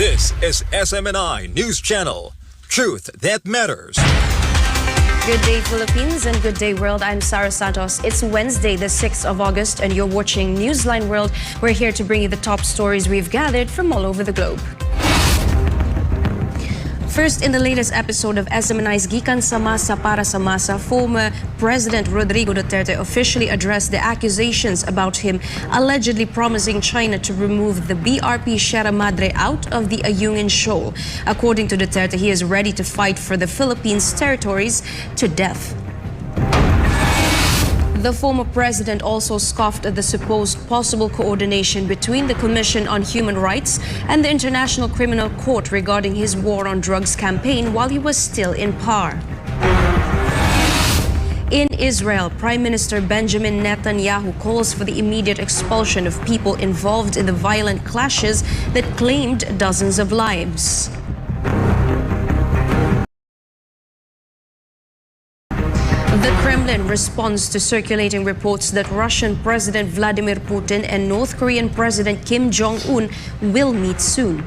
This is SMNI News Channel. Truth that matters. Good day, Philippines, and good day, world. I'm Sarah Santos. It's Wednesday, the 6th of August, and you're watching Newsline World. We're here to bring you the top stories we've gathered from all over the globe. First, in the latest episode of SMNI's Gikan sa Masa para sa Masa, former President Rodrigo Duterte officially addressed the accusations about him allegedly promising China to remove the BRP Sierra Madre out of the Ayungin Shoal. According to Duterte, he is ready to fight for the Philippines' territories to death. The former president also scoffed at the supposed possible coordination between the Commission on Human Rights and the International Criminal Court regarding his war on drugs campaign while he was still in power. In Israel, Prime Minister Benjamin Netanyahu calls for the immediate expulsion of people involved in the violent clashes that claimed dozens of lives. The Kremlin responds to circulating reports that Russian President Vladimir Putin and North Korean President Kim Jong Un will meet soon.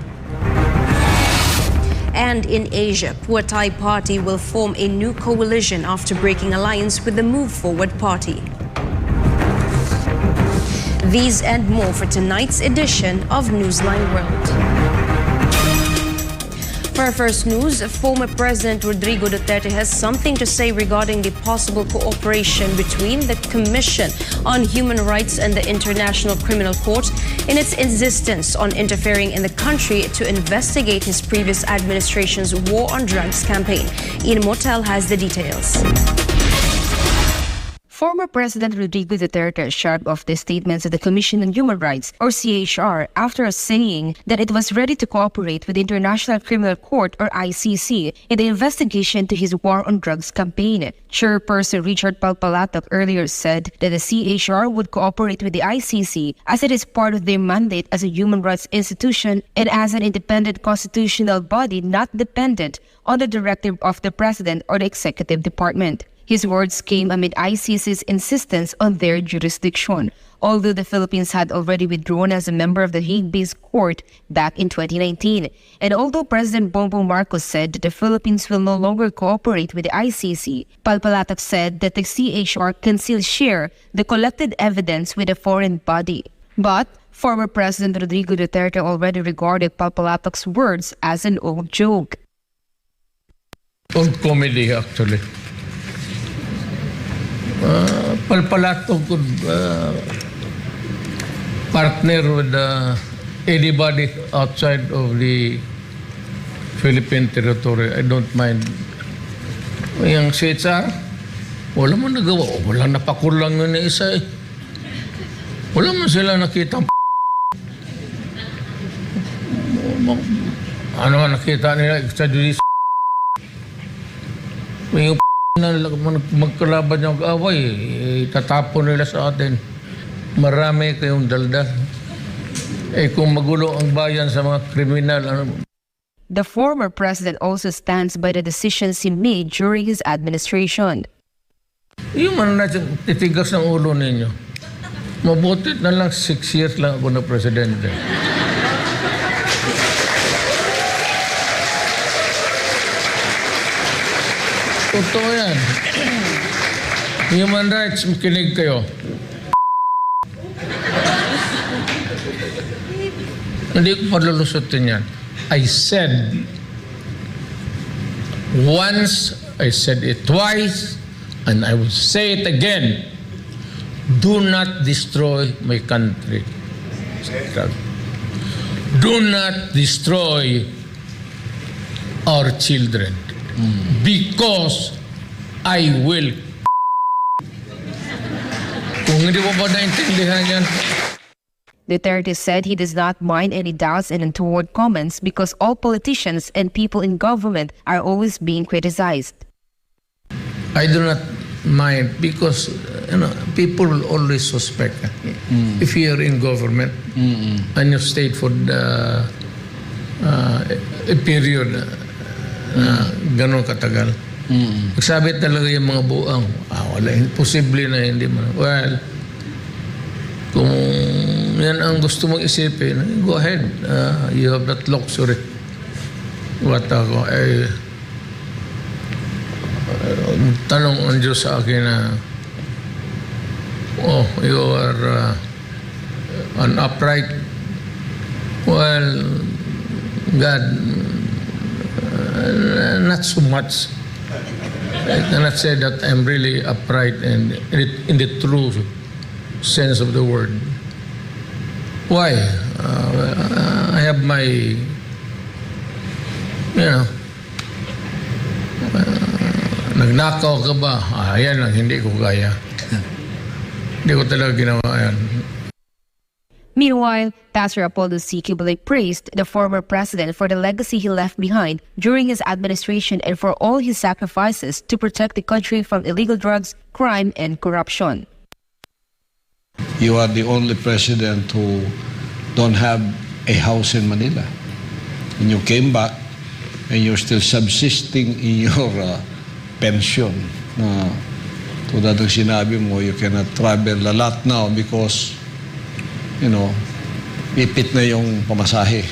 And in Asia, Pheu Thai party will form a new coalition after breaking alliance with the Move Forward party. These and more for tonight's edition of Newsline World. For our first news, former President Rodrigo Duterte has something to say regarding the possible cooperation between the Commission on Human Rights and the International Criminal Court in its insistence on interfering in the country to investigate his previous administration's war on drugs campaign. Ian Motel has the details. Former President Rodrigo Duterte shrugged off the statements of the Commission on Human Rights, or CHR, after saying that it was ready to cooperate with the International Criminal Court, or ICC, in the investigation to his war on drugs campaign. Chairperson Richard Palpalatok earlier said that the CHR would cooperate with the ICC as it is part of their mandate as a human rights institution and as an independent constitutional body not dependent on the directive of the President or the Executive Department. His words came amid ICC's insistence on their jurisdiction, although the Philippines had already withdrawn as a member of the Hague-based court back in 2019. And although President Bongbong Marcos said that the Philippines will no longer cooperate with the ICC, Palpalatok said that the CHR can still share the collected evidence with a foreign body. But former President Rodrigo Duterte already regarded Palpalatok's words as an old joke. Old comedy, actually. Palpalatok could partner with anybody outside of the Philippine territory. I don't mind. Yung CHR, wala man nagawa. Wala napakulang yun na isa eh. Wala man sila nakita. Ano nga nakita nila sa judicial? Yung na magkalaban yung away, itatapon nila sa atin. Marami kayong daldal. Kung magulo ang bayan sa mga kriminal, The former president also stands by the decisions he made during his administration. Yung man natin titigas ng ulo ninyo. Mabuti na lang 6 years lang ako na presidente. Totoo yan. Human rights, makinig kayo. Hindi ko palulusutin yan. I said once, I said it twice, and I will say it again. Do not destroy my country. Do not destroy our children. Because I will. Kung hindi mo ba naintindihan yan? Duterte said he does not mind any doubts and untoward comments because all politicians and people in government are always being criticized. I do not mind because people will always suspect. If you are in government and you stayed for a period ganon katagal. Magsabi talaga yung mga buang, wala, imposible na hindi man. Well, kung yan ang gusto mong isipin, go ahead. You have that luxury. what ako, tanong ang Diyos sa akin na, oh, you are an upright. Well, God, not so much. I cannot say that I'm really upright and in the true sense of the word. Why? I have my, nagnakaw ka ba? Yan lang, hindi ko kaya. Hindi ko talaga ginawa yan. Meanwhile, Pastor Apollo C. Cablelink praised the former president for the legacy he left behind during his administration and for all his sacrifices to protect the country from illegal drugs, crime, and corruption. You are the only president who don't have a house in Manila. And you came back and you're still subsisting in your pension. Tulad ng sinabi mo, you cannot travel a lot now because ipit na yung pamasahe.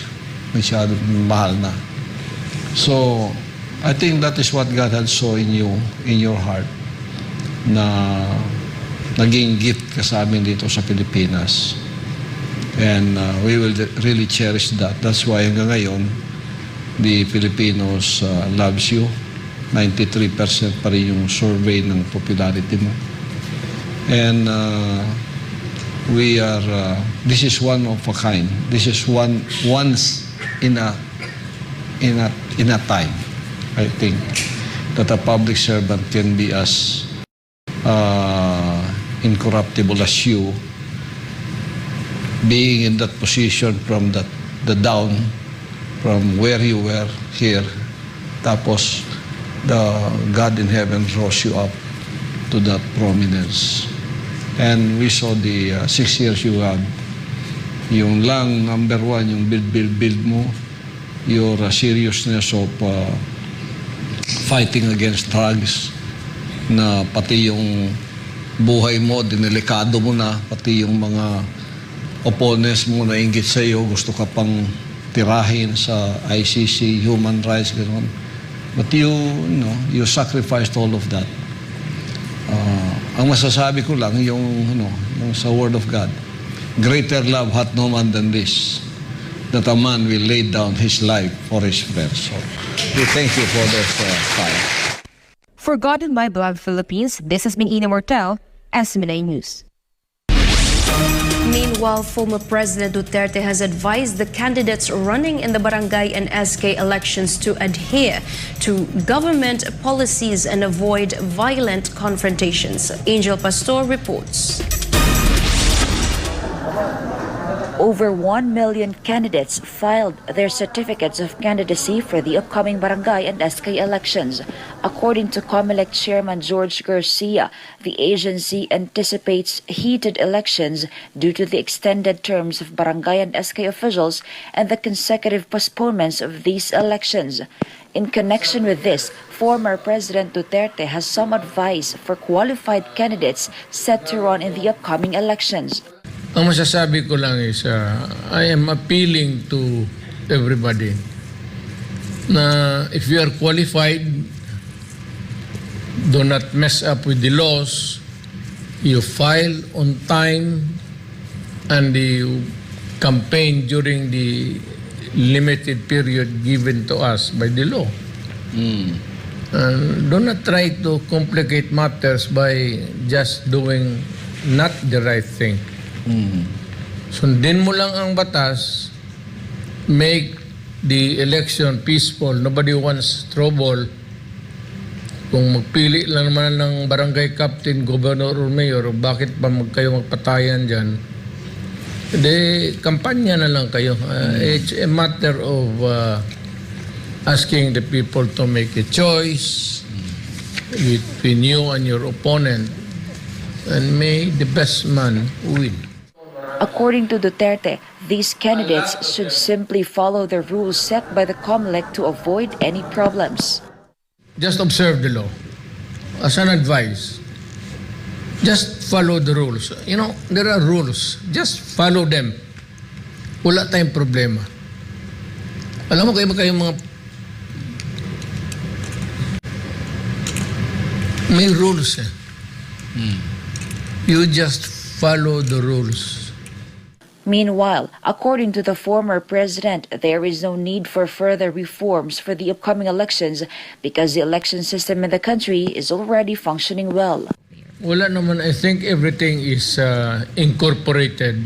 Masyadong mahal na. So, I think that is what God had saw in you, in your heart, na naging gift ka sa amin dito sa Pilipinas. And we will really cherish that. That's why hanggang ngayon, the Filipinos loves you. 93% pa rin yung survey ng popularity mo. And we are, this is one of a kind. This is once in a time, I think, that a public servant can be as incorruptible as you, being in that position from the down, from where you were here, tapos the God in heaven rose you up to that prominence. And we saw the 6 years you had. Yung lang, number one, yung build mo, your seriousness of fighting against drugs, na pati yung buhay mo, dinelikado mo na, pati yung mga opponents mo na inggit sa iyo, gusto ka pang tirahin sa ICC, human rights, gano'n. But you sacrificed all of that. Ang masasabi ko lang, yung sa Word of God, greater love hath no man than this, that a man will lay down his life for his friends. So, we thank you for this time. For God and My Beloved Philippines, this has been Ina Mortel, SMNI News. Meanwhile, former President Duterte has advised the candidates running in the barangay and SK elections to adhere to government policies and avoid violent confrontations. Angel Pastor reports. Over 1 million candidates filed their certificates of candidacy for the upcoming barangay and SK elections. According to Cablelink Chairman George Garcia, the agency anticipates heated elections due to the extended terms of barangay and SK officials and the consecutive postponements of these elections. In connection with this, former President Duterte has some advice for qualified candidates set to run in the upcoming elections. Ang masasabi ko lang is, I am appealing to everybody na if you are qualified, do not mess up with the laws, you file on time, and you campaign during the limited period given to us by the law. Do not try to complicate matters by just doing not the right thing. Sundin mo lang ang batas, make the election peaceful. Nobody wants trouble. Kung magpili lang naman ng barangay captain, governor or mayor, bakit pa kayo magpatayan dyan? De, kampanya na lang kayo. It's a matter of asking the people to make a choice between you and your opponent, and may the best man win. According to Duterte, these candidates should simply follow the rules set by the Cablelink to avoid any problems. Just observe the law. As an advice, just follow the rules. You know, there are rules. Just follow them. Wala tayong problema. Alam mo kayo mga May rules eh. You just follow the rules. Meanwhile, according to the former president, there is no need for further reforms for the upcoming elections because the election system in the country is already functioning well. Wala naman, I think everything is incorporated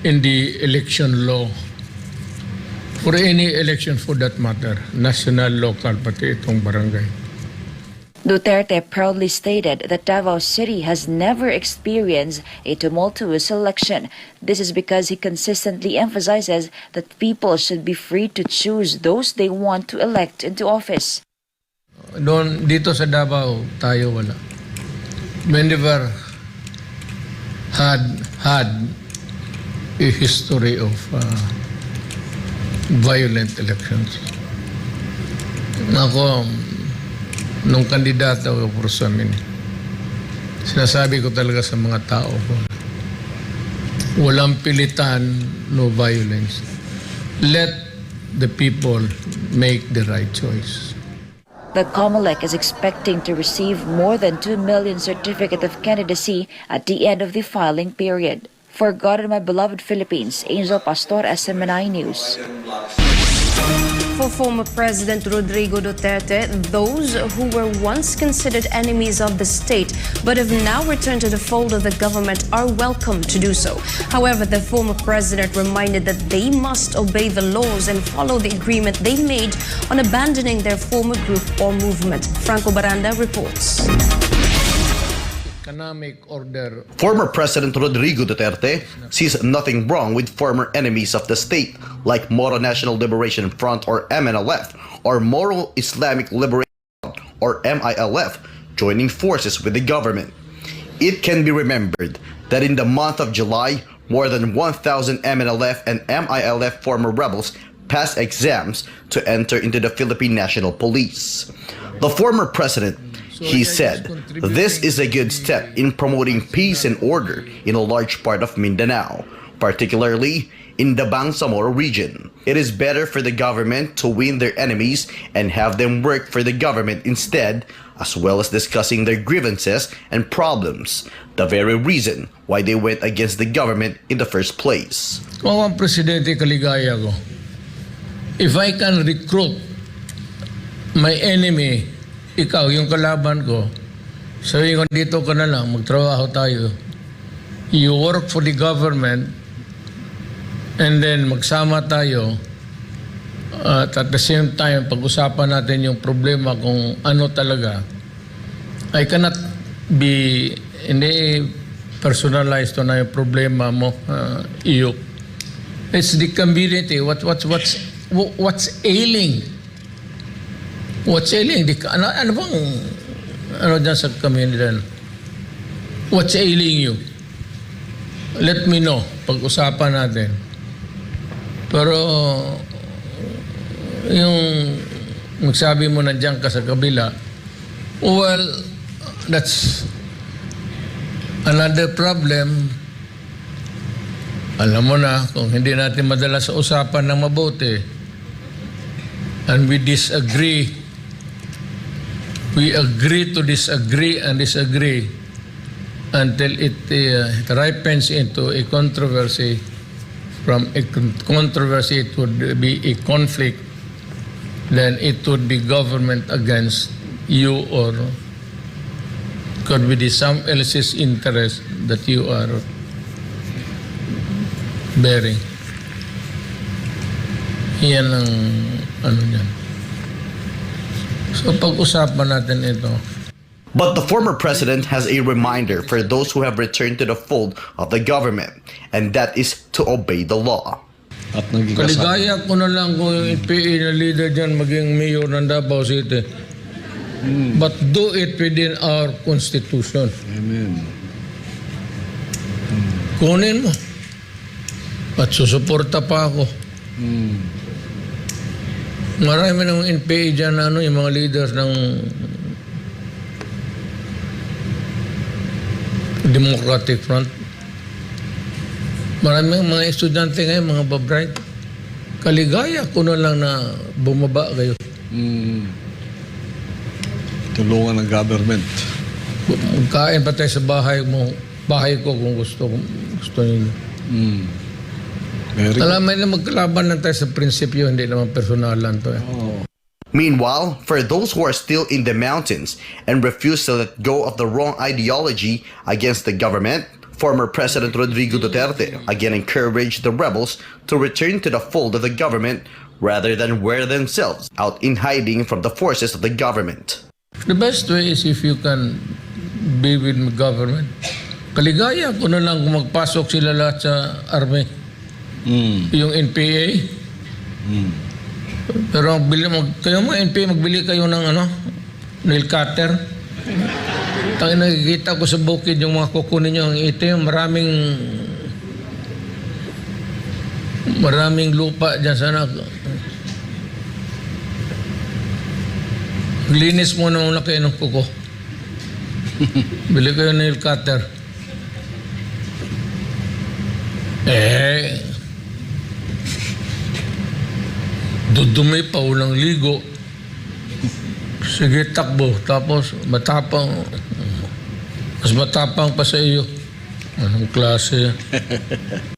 in the election law. For any election for that matter, national, local, pati itong barangay. Duterte proudly stated that Davao City has never experienced a tumultuous election. This is because he consistently emphasizes that people should be free to choose those they want to elect into office. Doon, dito sa Davao, tayo wala. We never had a history of violent elections. Ako, nung kandidato ako sa amin, sinasabi ko talaga sa mga tao ko, walang pilitan, no violence. Let the people make the right choice. The COMELEC is expecting to receive more than 2 million certificate of candidacy at the end of the filing period. For God and my beloved Philippines, Angel Pastor, SMNI News. For former President Rodrigo Duterte, those who were once considered enemies of the state but have now returned to the fold of the government are welcome to do so. However, the former president reminded that they must obey the laws and follow the agreement they made on abandoning their former group or movement. Franco Baranda reports. Economic order. Former President Rodrigo Duterte sees nothing wrong with former enemies of the state like Moro National Liberation Front or MNLF or Moro Islamic Liberation Front or MILF joining forces with the government. It can be remembered that in the month of July, more than 1,000 MNLF and MILF former rebels passed exams to enter into the Philippine National Police. The former president, he said, this is a good step in promoting peace and order in a large part of Mindanao, particularly in the Bangsamoro region. It is better for the government to win their enemies and have them work for the government instead, as well as discussing their grievances and problems, the very reason why they went against the government in the first place. Kung ang presidente kaligaya ko, if I can recruit my enemy, ikaw, yung kalaban ko, sabihin ko, dito ka na lang, magtrabaho tayo. You work for the government, and then magsama tayo, at the same time, pag-usapan natin yung problema kung ano talaga. I cannot be, hindi personalized to na yung problema mo, iyo. It's the community, what's ailing. What's ailing? Ano bang, ano dyan sa community? What's ailing you? Let me know. Pag-usapan natin. Pero, yung magsabi mo nandiyan ka sa kabila, well, that's another problem. Alam mo na, kung hindi natin madala sa usapan ng mabuti, and we disagree, we agree to disagree and disagree until it ripens into a controversy. From a controversy, it would be a conflict. Then it would be government against you, or could be some else's interest that you are bearing. Yan ang ano yan. So pag-usapan natin ito. But the former president has a reminder for those who have returned to the fold of the government, and that is to obey the law. At naging Kaligaya ko na lang kung yung NPA na leader dyan maging mayor ng Davao City. But do it within our constitution. Amen. Kunin mo. At susuporta pa ako. Marami ng NPA dyan na yung mga leaders ng Democratic Front. Maraming mga estudyante ngayon, mga babright. Kaligaya ko na lang na bumaba kayo. Tulungan ng government. Kain pa tayo sa bahay mo. Bahay ko kung gusto niyo. Alam mo na magkalaban lang tayo sa prinsipyo, hindi naman personalan to. Meanwhile, for those who are still in the mountains and refuse to let go of the wrong ideology against the government, former President Rodrigo Duterte again encouraged the rebels to return to the fold of the government rather than wear themselves out in hiding from the forces of the government. The best way is if you can be with the government. Kaligaya ko na lang kung magpasok sila lahat sa army. Yung NPA. Pero kayo mga NPA, magbili kayo ng nail cutter. Tayo nakikita ko sa bukid yung mga kukunin nyo ang itim. Maraming lupa dyan sana. Linis mo na muna kayo ng kuko. Bili kayo ng nail cutter. Dudumi pa, ulang ligo. Sige, takbo. Tapos, matapang. Mas matapang pa sa iyo. Anong klase?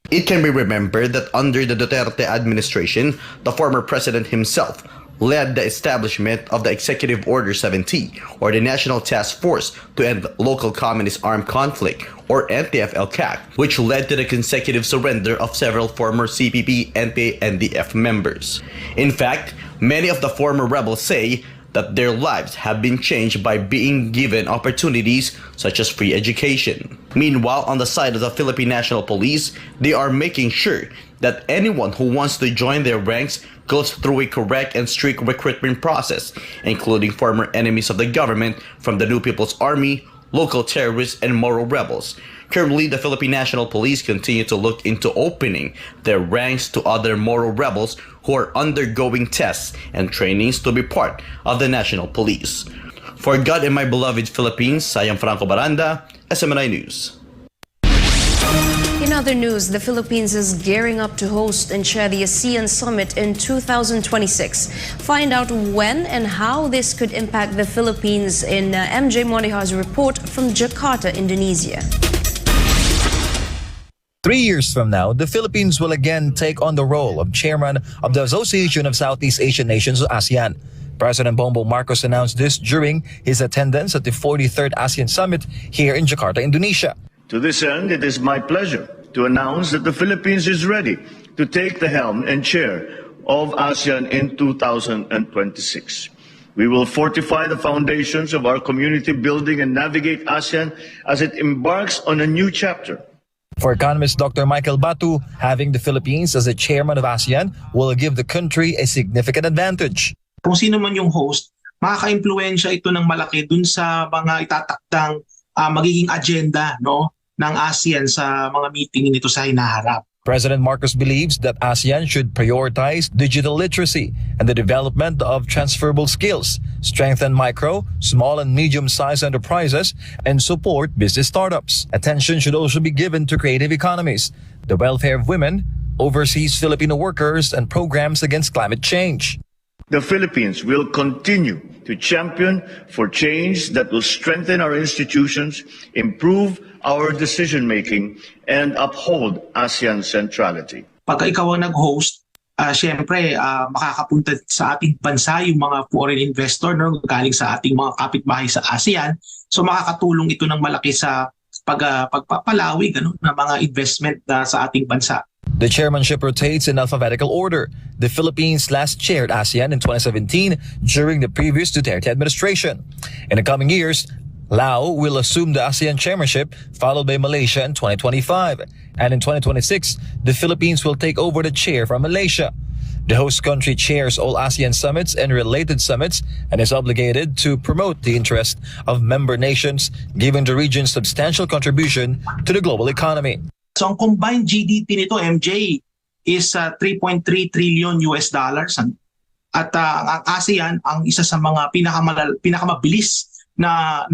It can be remembered that under the Duterte administration, the former president himself led the establishment of the Executive Order 70, or the National Task Force to End Local Communist Armed Conflict, or NTF-LCAC, which led to the consecutive surrender of several former CPP, NPA, and NDF members. In fact, many of the former rebels say that their lives have been changed by being given opportunities such as free education. Meanwhile, on the side of the Philippine National Police, they are making sure that anyone who wants to join their ranks goes through a correct and strict recruitment process, including former enemies of the government from the New People's Army, local terrorists, and moral rebels. Currently, the Philippine National Police continue to look into opening their ranks to other moral rebels who are undergoing tests and trainings to be part of the National Police. For God and my beloved Philippines, I am Franco Baranda, SMNI News. In other news, the Philippines is gearing up to host and chair the ASEAN Summit in 2026. Find out when and how this could impact the Philippines in MJ Mondejar's report from Jakarta, Indonesia. 3 years from now, the Philippines will again take on the role of chairman of the Association of Southeast Asian Nations, ASEAN. President Bongbong Marcos announced this during his attendance at the 43rd ASEAN Summit here in Jakarta, Indonesia. To this end, it is my pleasure to announce that the Philippines is ready to take the helm and chair of ASEAN in 2026. We will fortify the foundations of our community building and navigate ASEAN as it embarks on a new chapter. For economist Dr. Michael Batu, having the Philippines as the chairman of ASEAN will give the country a significant advantage. Kung sino man yung host, makaka-impluwensya ito ng malaki dun sa mga itatakdang magiging agenda ng ASEAN sa mga meeting nito sa hinaharap. President Marcos believes that ASEAN should prioritize digital literacy and the development of transferable skills, strengthen micro, small and medium-sized enterprises, and support business startups. Attention should also be given to creative economies, the welfare of women, overseas Filipino workers, and programs against climate change. The Philippines will continue to champion for change that will strengthen our institutions, improve our decision-making, and uphold ASEAN centrality. Pagka ikaw ang nag-host, syempre makakapunta sa ating bansa yung mga foreign investor galing sa ating mga kapitbahay sa ASEAN. So makakatulong ito ng malaki sa pagpapalawig ng mga investment sa ating bansa. The chairmanship rotates in alphabetical order. The Philippines last chaired ASEAN in 2017 during the previous Duterte administration. In the coming years, Laos will assume the ASEAN chairmanship, followed by Malaysia in 2025. And in 2026, the Philippines will take over the chair from Malaysia. The host country chairs all ASEAN summits and related summits and is obligated to promote the interest of member nations, given the region's substantial contribution to the global economy. So ang combined GDP nito, MJ, is $3.3 trillion US dollars. At ang ASEAN ang isa sa mga pinakamabilis na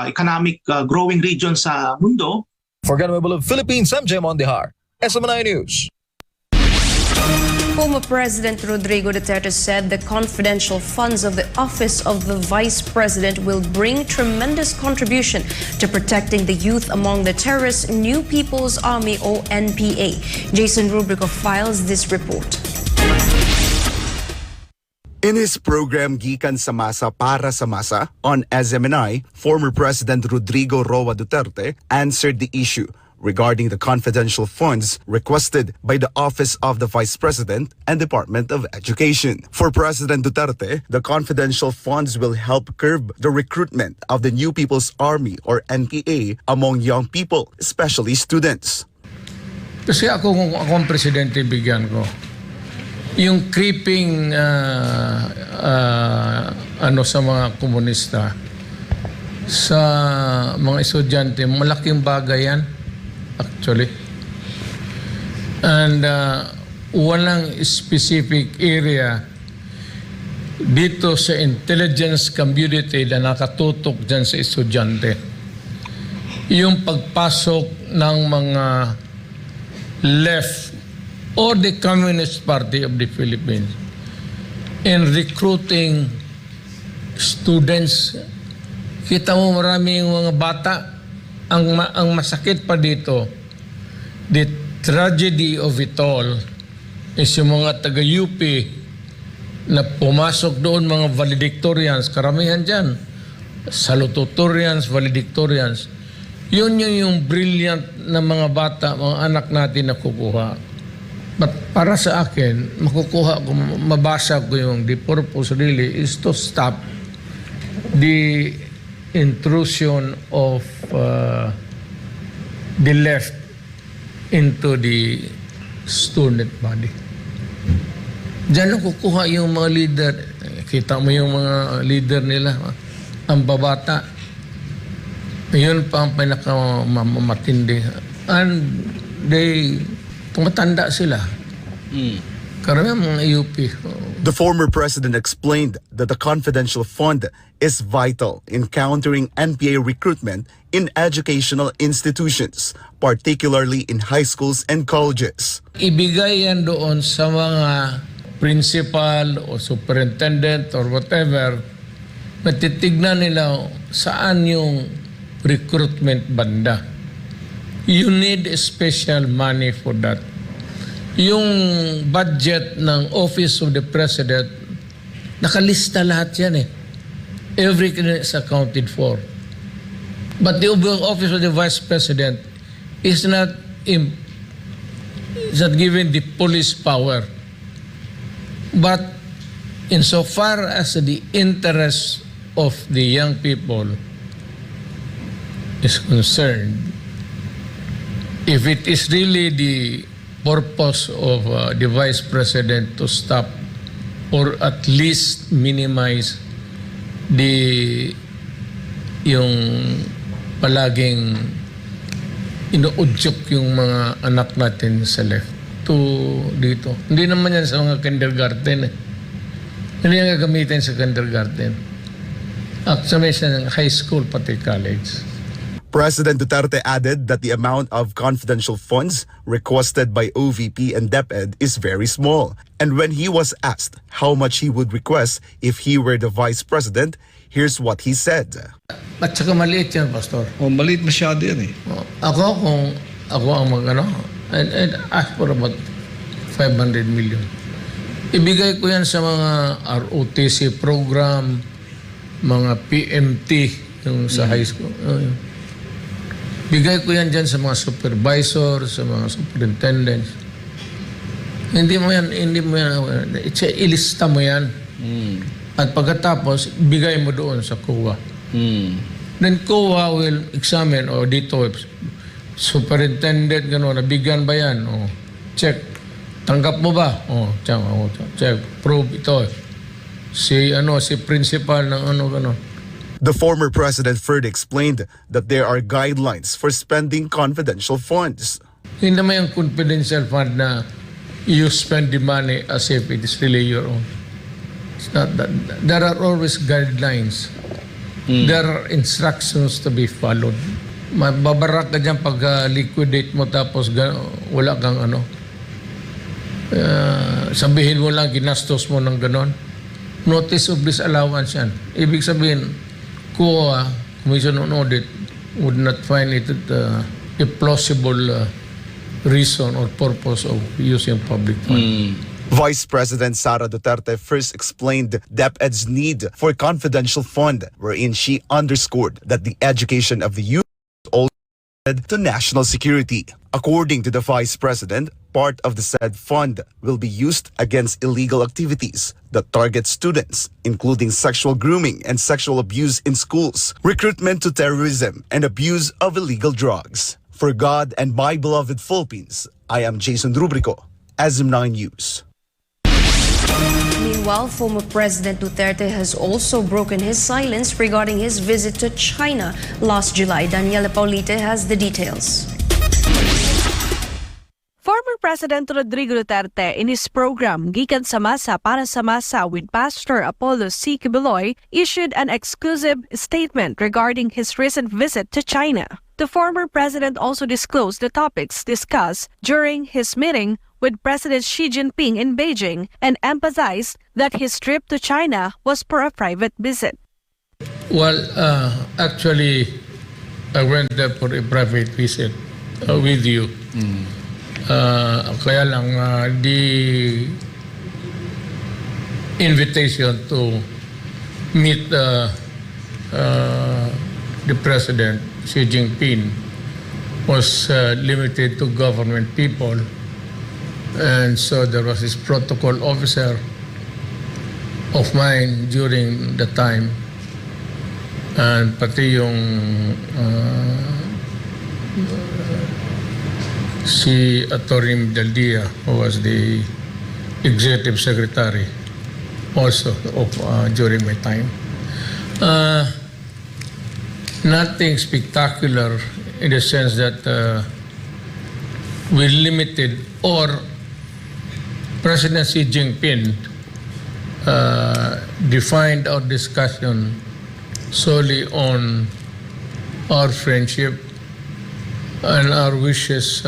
economic growing region sa mundo. For Government of Philippines, I'm Jay Mondejar, SMNI News. Former President Rodrigo Duterte said the confidential funds of the Office of the Vice President will bring tremendous contribution to protecting the youth among the terrorist New People's Army or NPA. Jason Rubrico files this report. In his program Gikan sa Masa para sa Masa on SMNI, former President Rodrigo Roa Duterte answered the issue regarding the confidential funds requested by the Office of the Vice President and Department of Education. For President Duterte, the confidential funds will help curb the recruitment of the New People's Army or NPA among young people, especially students. Kasi kung ako ang presidente, bigyan ko. Yung creeping sa mga komunista, sa mga estudyante, malaking bagay yan. Actually. And walang specific area dito sa intelligence community na nakatutok dyan sa estudyante. Yung pagpasok ng mga left or the Communist Party of the Philippines in recruiting students. Kita mo maraming mga bata. Ang masakit pa dito, the tragedy of it all is yung mga taga-UP na pumasok doon, mga valedictorians, karamihan dyan, salutatorians, valedictorians. Yun yung brilliant na mga bata, mga anak natin na kukuha. But para sa akin, makukuha ko, mabasa ko yung the purpose really is to stop the intrusion of the left into the student body. Diyan lang kukuha yung mga leader. Kita mo yung mga leader nila, ang babata. Yun pa ang pinakamatindi. And tumatanda sila. Karamihan mga UP. The former president explained that the confidential fund is vital in countering NPA recruitment in educational institutions, particularly in high schools and colleges. Ibigay yan doon sa mga principal o superintendent or whatever, matitignan nila saan yung recruitment banda. You need special money for that. Yung budget ng Office of the President, nakalista lahat yan eh. Everything is accounted for. But the Office of the Vice President is not given the police power. But insofar as the interest of the young people is concerned, if it is really the purpose of the Vice President to stop or at least minimize yung palaging inuudyok yung mga anak natin sa left to dito. Hindi naman yan sa mga kindergarten eh. Hindi yan gagamitin sa kindergarten. Actually, sa high school pati college. President Duterte added that the amount of confidential funds requested by OVP and DepEd is very small. And when he was asked how much he would request if he were the vice president, here's what he said. At saka maliit yan, Pastor. Maliit masyado yan eh. Kung ako ang I'd ask for about 500 million. Ibigay ko yan sa mga ROTC program, mga PMT, yung sa high school. Bigay ko yan dyan sa mga supervisor, sa mga superintendents. Hindi mo yan, ilista mo yan. At pagkatapos, bigay mo doon sa COA. Then COA will examine, dito, superintendent, nabigyan ba yan? Check. Tanggap mo ba? Check. Prove ito. Si principal ng gano'n. The former president further explained that there are guidelines for spending confidential funds. Hindi naman yung confidential fund na you spend the money as if it is really your own. It's not that. There are always guidelines. There are instructions to be followed. Mababarak ka dyan pag liquidate mo tapos wala kang sabihin mo lang, ginastos mo ng ganon. Notice of disallowance yan. Ibig sabihin, COA, Commission on Audit, would not find it a plausible reason or purpose of using public funds. Vice President Sara Duterte first explained DepEd's need for confidential fund, wherein she underscored that the education of the youth also led to national security. According to the Vice President, part of the said fund will be used against illegal activities that target students, including sexual grooming and sexual abuse in schools, recruitment to terrorism, and abuse of illegal drugs. For God and my beloved Philippines, I am Jason Rubrico, SMNI News. Meanwhile, former President Duterte has also broken his silence regarding his visit to China last July. Daniela Paulite has the details. Former President Rodrigo Duterte, in his program Gikan sa Masa para sa Masa with Pastor Apollo C. Cabeloy, issued an exclusive statement regarding his recent visit to China. The former president also disclosed the topics discussed during his meeting with President Xi Jinping in Beijing and emphasized that his trip to China was for a private visit. Well, actually, I went there for a private visit with you. Kaya lang, the invitation to meet the President Xi Jinping was limited to government people. And so there was this protocol officer of mine during the time, and pati yung si Atty. Daldia, who was the executive secretary also of during my time. Nothing spectacular in the sense that we limited, or President Xi Jinping defined our discussion solely on our friendship and our wishes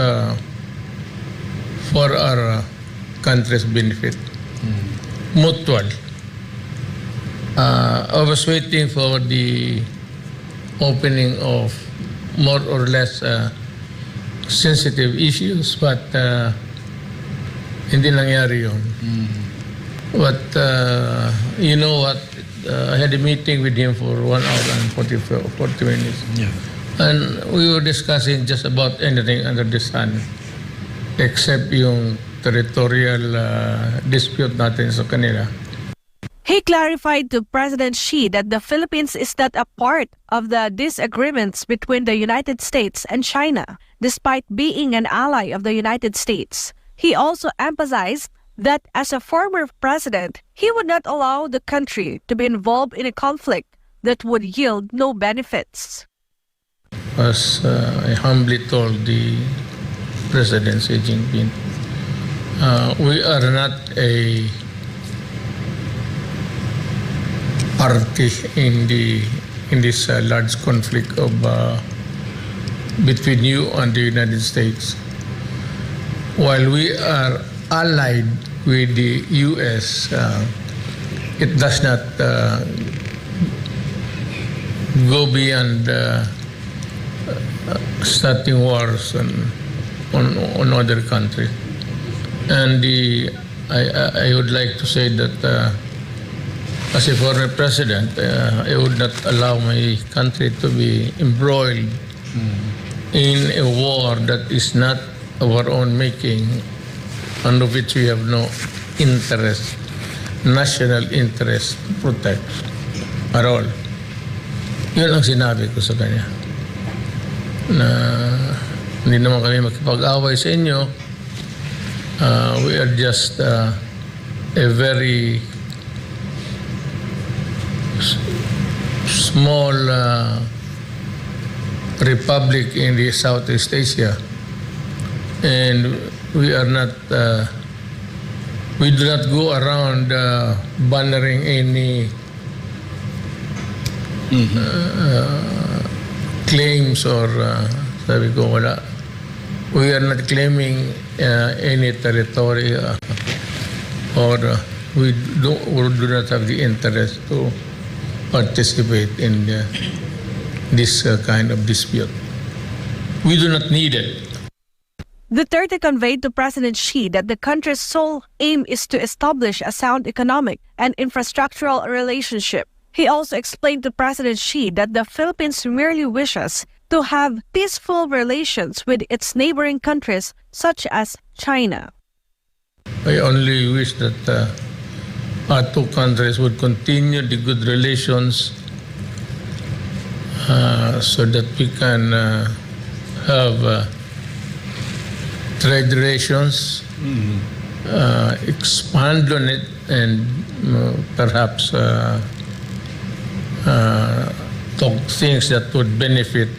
for our country's benefit. Mutual. I was waiting for the opening of more or less sensitive issues, but hindi nangyari yun. But you know what? I had a meeting with him for 1 hour and 40 minutes. Yeah. And we were discussing just about anything under the sun, except yung territorial dispute natin sa kanila. He clarified to President Xi that the Philippines is not a part of the disagreements between the United States and China, despite being an ally of the United States. He also emphasized that as a former president, he would not allow the country to be involved in a conflict that would yield no benefits. As I humbly told the President Xi Jinping, we are not a party in this large conflict of between you and the United States. While we are allied with the U.S., it does not go beyond starting wars on other countries. And I would like to say that as a former president, I would not allow my country to be embroiled in a war that is not our own making, and of which we have no interest, national interest to protect at all. Yun ang sinabi ko sa kanya. Na hindi naman kami makipag-away sa inyo. We are just a very small republic in the Southeast Asia, and we are not we do not go around bannering any claims, or sabi ko wala We are not claiming any territory or we do not have the interest to participate in this kind of dispute. We do not need it. Duterte conveyed to President Xi that the country's sole aim is to establish a sound economic and infrastructural relationship. He also explained to President Xi that the Philippines merely wishes to have peaceful relations with its neighboring countries such as China. I only wish that our two countries would continue the good relations so that we can have trade relations, expand on it, and perhaps talk things that would benefit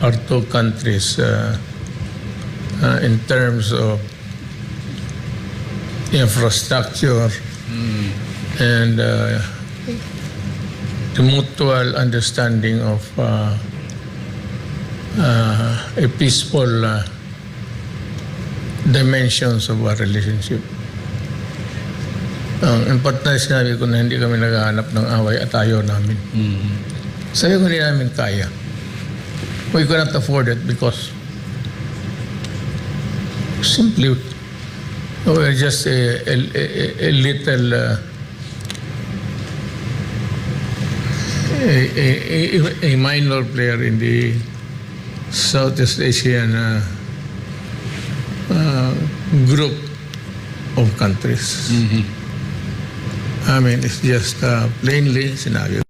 our two countries in terms of infrastructure and the mutual understanding of a peaceful dimensions of our relationship. Ang importante sinabi ko na hindi kami naghahanap ng away at ayaw namin. Sabi ko hindi namin kaya. We cannot afford it because simply we're just a little a minor player in the Southeast Asian group of countries. I mean, it's just plainly scenario.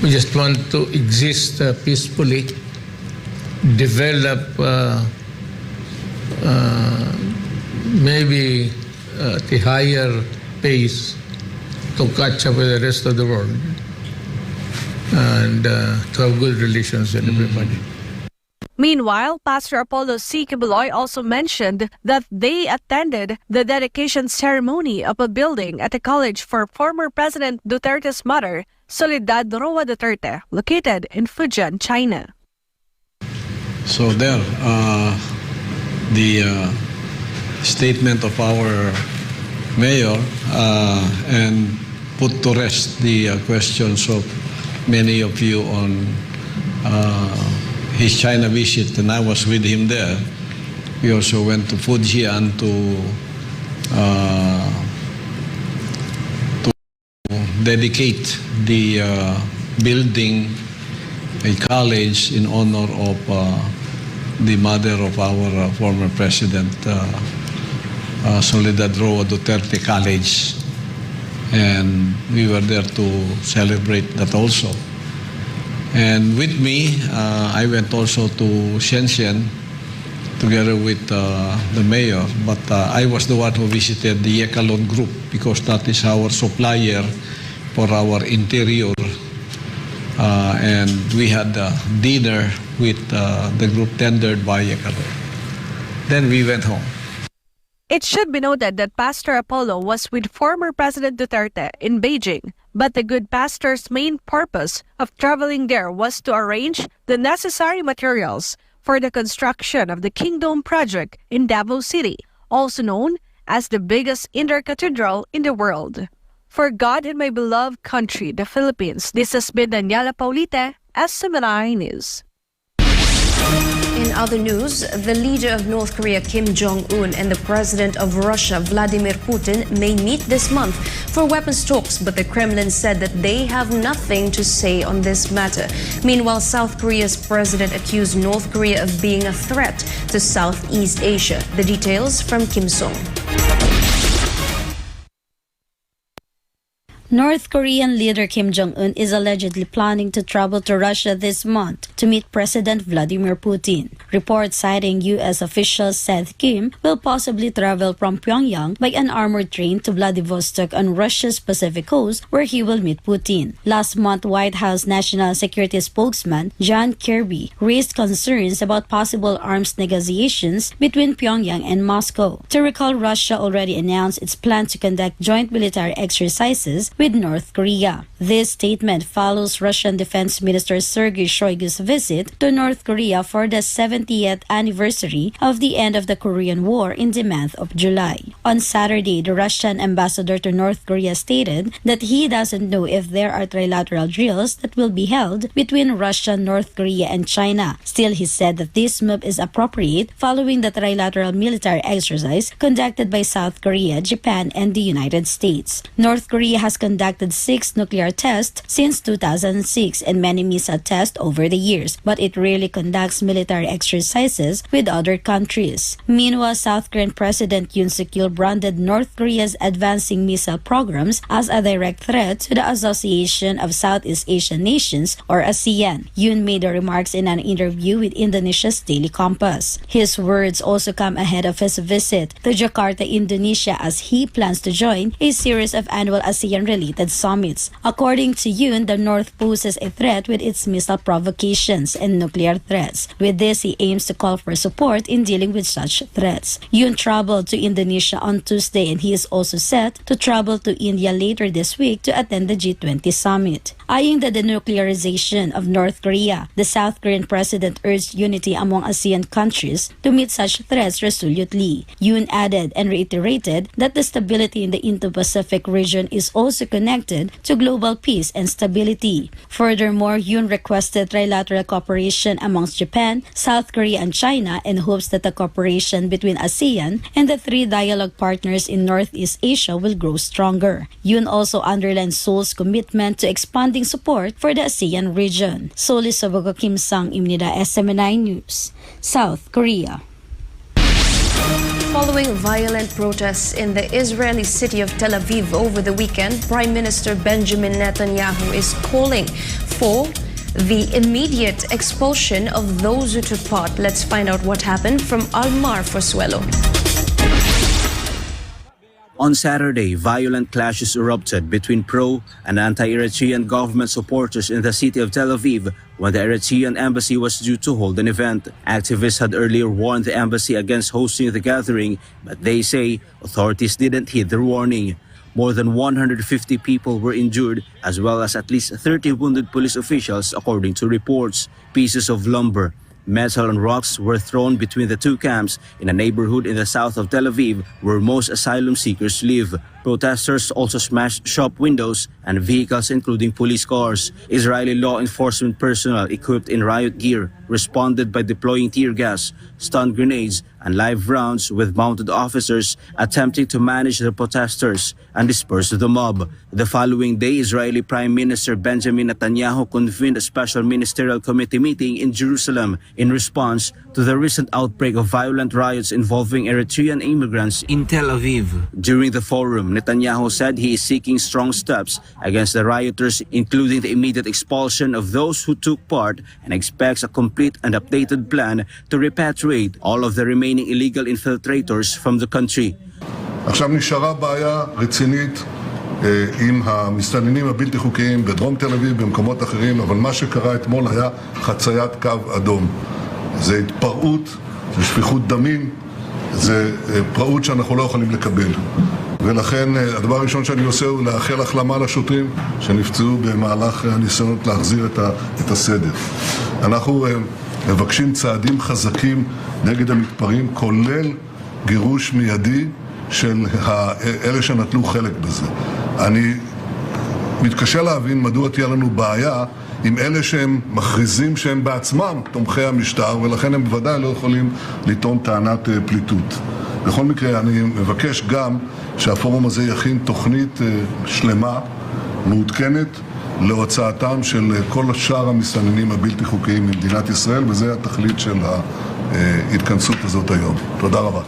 We just want to exist peacefully, develop maybe at a higher pace to catch up with the rest of the world and to have good relations with everybody. Meanwhile, Pastor Apollo C. Cablelink also mentioned that they attended the dedication ceremony of a building at a college for former President Duterte's mother, Soledad Roa Duterte, located in Fujian, China. So there, the statement of our mayor and put to rest the questions of many of you on his China visit, and I was with him there. We also went to Fujian to dedicate the building a college in honor of the mother of our former president, Soledad Roa Duterte College, and we were there to celebrate that also. And with me, I went also to Shenzhen together with the mayor, but I was the one who visited the Yekalon group because that is our supplier for our interior. And we had dinner with the group tendered by Yekalon. Then we went home. It should be noted that Pastor Apollo was with former President Duterte in Beijing, but the good pastor's main purpose of traveling there was to arrange the necessary materials for the construction of the Kingdom Project in Davao City, also known as the biggest indoor cathedral in the world. For God and my beloved country, the Philippines, this has been Daniela Paulite, SMNI News. In other news, the leader of North Korea, Kim Jong Un, and the president of Russia, Vladimir Putin, may meet this month for weapons talks, but the Kremlin said that they have nothing to say on this matter. Meanwhile, South Korea's president accused North Korea of being a threat to Southeast Asia. The details from Kim Song. North Korean leader Kim Jong Un is allegedly planning to travel to Russia this month to meet President Vladimir Putin. Reports citing U.S. officials said Kim will possibly travel from Pyongyang by an armored train to Vladivostok on Russia's Pacific coast, where he will meet Putin. Last month, White House National Security spokesman John Kirby raised concerns about possible arms negotiations between Pyongyang and Moscow. To recall, Russia already announced its plan to conduct joint military exercises with North Korea. This statement follows Russian Defense Minister Sergei Shoigu's visit to North Korea for the 70th anniversary of the end of the Korean War in the month of July. On Saturday, the Russian ambassador to North Korea stated that he doesn't know if there are trilateral drills that will be held between Russia, North Korea, and China. Still, he said that this move is appropriate following the trilateral military exercise conducted by South Korea, Japan, and the United States. North Korea has conducted 6 nuclear tests since 2006 and many missile tests over the years, but it rarely conducts military exercises with other countries. Meanwhile, South Korean President Yoon Suk-yeol branded North Korea's advancing missile programs as a direct threat to the Association of Southeast Asian Nations, or ASEAN. Yoon made the remarks in an interview with Indonesia's Daily Compass. His words also come ahead of his visit to Jakarta, Indonesia, as he plans to join a series of annual ASEAN-related summits. According to Yoon, the North poses a threat with its missile provocations and nuclear threats. With this, he aims to call for support in dealing with such threats. Yoon traveled to Indonesia on Tuesday, and he is also set to travel to India later this week to attend the G20 summit. Eyeing the denuclearization of North Korea, the South Korean president urged unity among ASEAN countries to meet such threats resolutely. Yoon added and reiterated that the stability in the Indo-Pacific region is also connected to global peace and stability. Furthermore, Yoon requested trilateral cooperation amongst Japan, South Korea, and China, and hopes that the cooperation between ASEAN and the 3 dialogue partners in Northeast Asia will grow stronger. Yoon also underlined Seoul's commitment to expanding support for the ASEAN region. Seoul, Sobogo Kim Sang, Imnida, SMNI News, South Korea. Following violent protests in the Israeli city of Tel Aviv over the weekend, Prime Minister Benjamin Netanyahu is calling for the immediate expulsion of those who took part. Let's find out what happened from Almar Forsuelo. On Saturday, violent clashes erupted between pro- and anti-Eritrean government supporters in the city of Tel Aviv when the Eritrean embassy was due to hold an event. Activists had earlier warned the embassy against hosting the gathering, but they say authorities didn't heed their warning. More than 150 people were injured, as well as at least 30 wounded police officials, according to reports. Pieces of lumber, metal and rocks were thrown between the two camps in a neighborhood in the south of Tel Aviv where most asylum seekers live. Protesters also smashed shop windows and vehicles, including police cars. Israeli law enforcement personnel equipped in riot gear responded by deploying tear gas, stun grenades, and live rounds, with mounted officers attempting to manage the protesters and disperse the mob. The following day, Israeli Prime Minister Benjamin Netanyahu convened a special ministerial committee meeting in Jerusalem in response to the recent outbreak of violent riots involving Eritrean immigrants in Tel Aviv. During the forum, Netanyahu said he is seeking strong steps against the rioters, including the immediate expulsion of those who took part, and expects a complete and updated plan to repatriate all of the remaining illegal infiltrators from the country. עכשיו נשארה בעיה רצינית עם המסתננים הבלתי חוקיים בדרום תל אביב, במקומות אחרים, אבל מה שקרה אתמול היה חציית קו אדום. זה התפרעות, זה שפיכות דמים, זה פרעות שאנחנו לא יכולים לקבל. ולכן הדבר הראשון שאני עושה הוא לאחל החלמה לשוטרים שנפצעו במהלך הניסיונות להחזיר את הסדר. אנחנו מבקשים צעדים חזקים נגד המתפרעים, כולל גירוש מיידי של אלה שנטלו חלק בזה. אני מתקשה להבין מדוע תהיה לנו בעיה עם אלה שהם מכריזים שהם בעצמם תומכי המשטר, ולכן הם בוודאי לא יכולים לטעון טענת פליטות. בכל מקרה, אני מבקש גם שהפורום הזה יכין תוכנית שלמה, מעודכנת, להוצאתם של כל שאר המסתננים הבלתי חוקיים ממדינת ישראל, וזה התכלית של ההתכנסות הזאת היום. תודה רבה.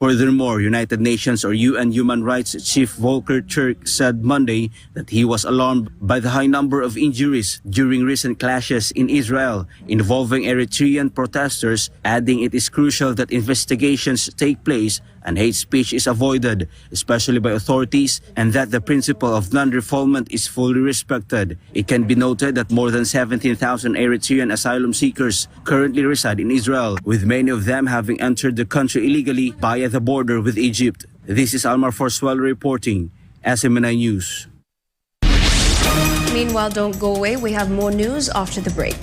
Furthermore, United Nations or UN Human Rights Chief Volker Turk said Monday that he was alarmed by the high number of injuries during recent clashes in Israel involving Eritrean protesters, adding it is crucial that investigations take place and hate speech is avoided, especially by authorities, and that the principle of non-refoulement is fully respected. It can be noted that more than 17,000 Eritrean asylum seekers currently reside in Israel, with many of them having entered the country illegally via the border with Egypt. This is Almar Forsuelo reporting, SMNI News. Meanwhile, don't go away. We have more news after the break.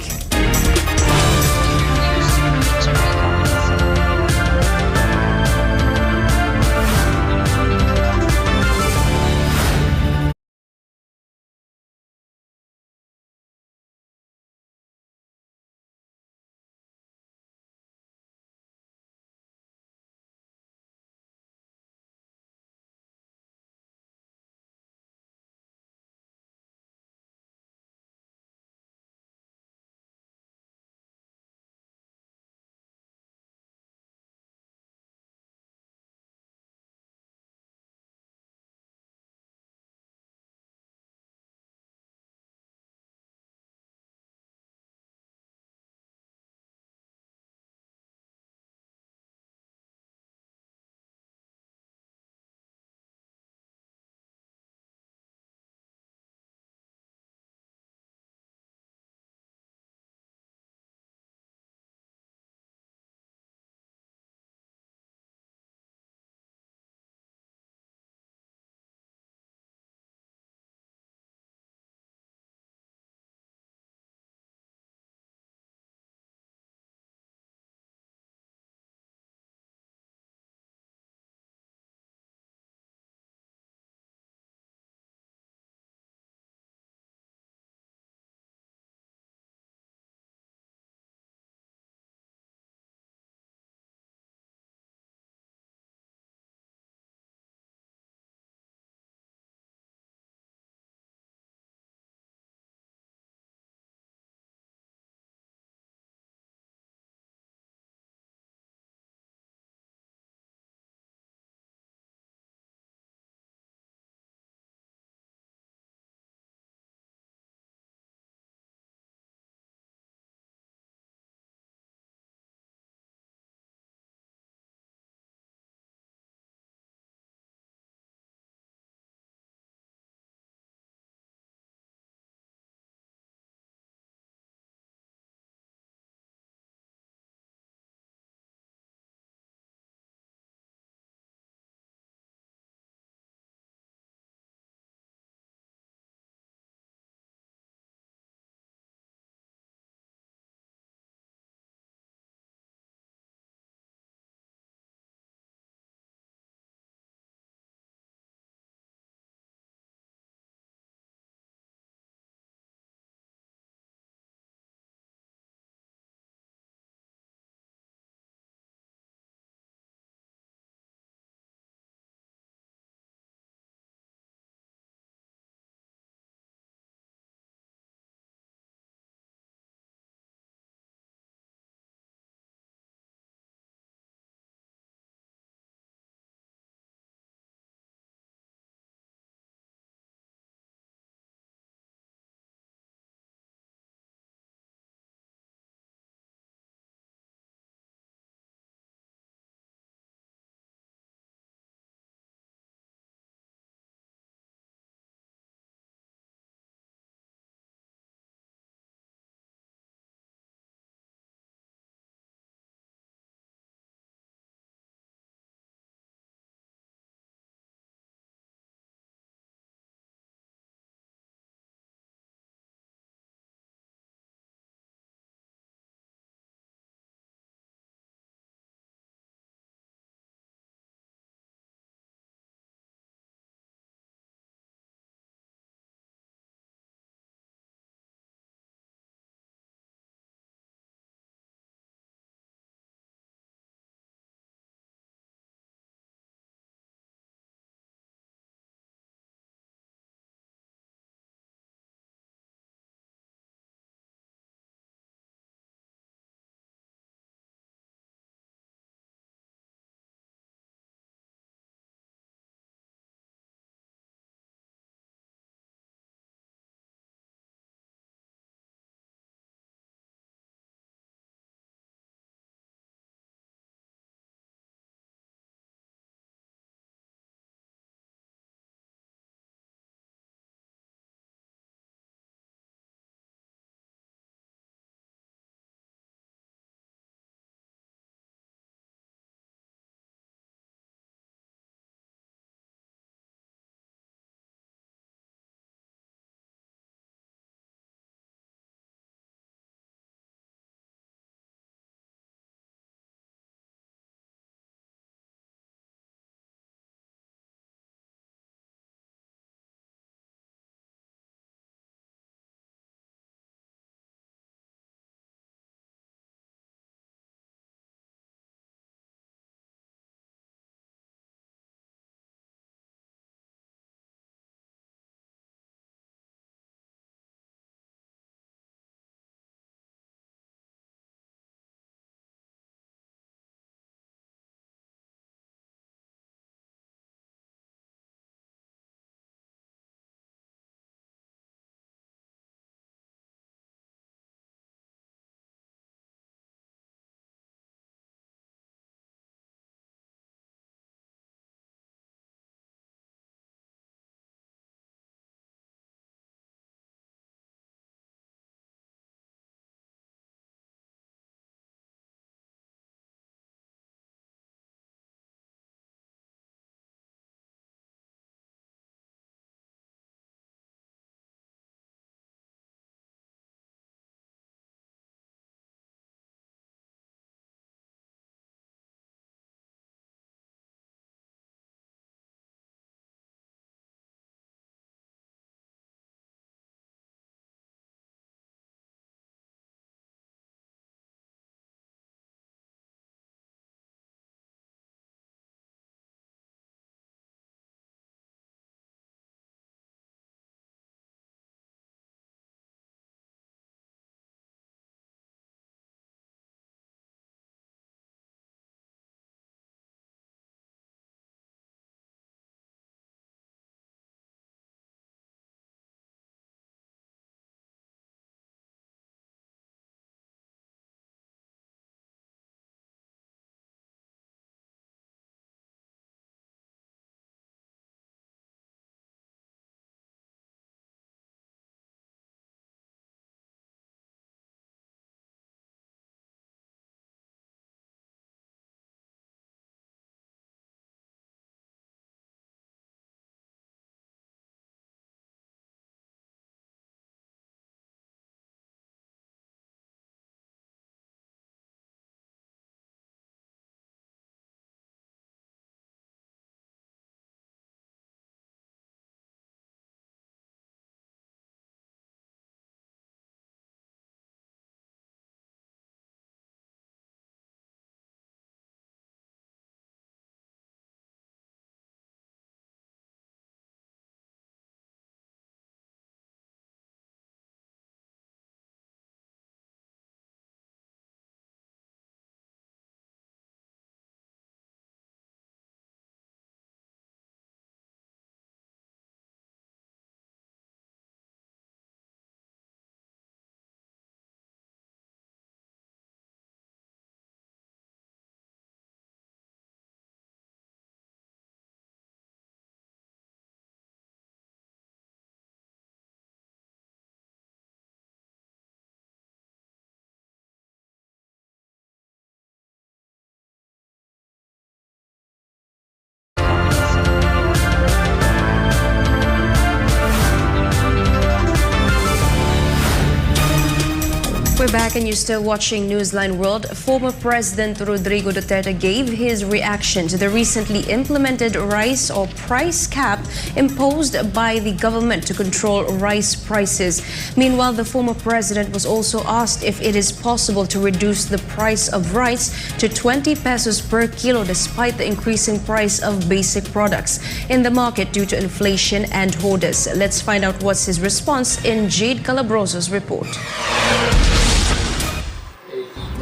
back and you're still watching Newsline World. Former President Rodrigo Duterte gave his reaction to the recently implemented rice or price cap imposed by the government to control rice prices. Meanwhile, the former president was also asked if it is possible to reduce the price of rice to 20 pesos per kilo despite the increasing price of basic products in the market due to inflation and hoarders. Let's find out what's his response in Jade Calabroso's report.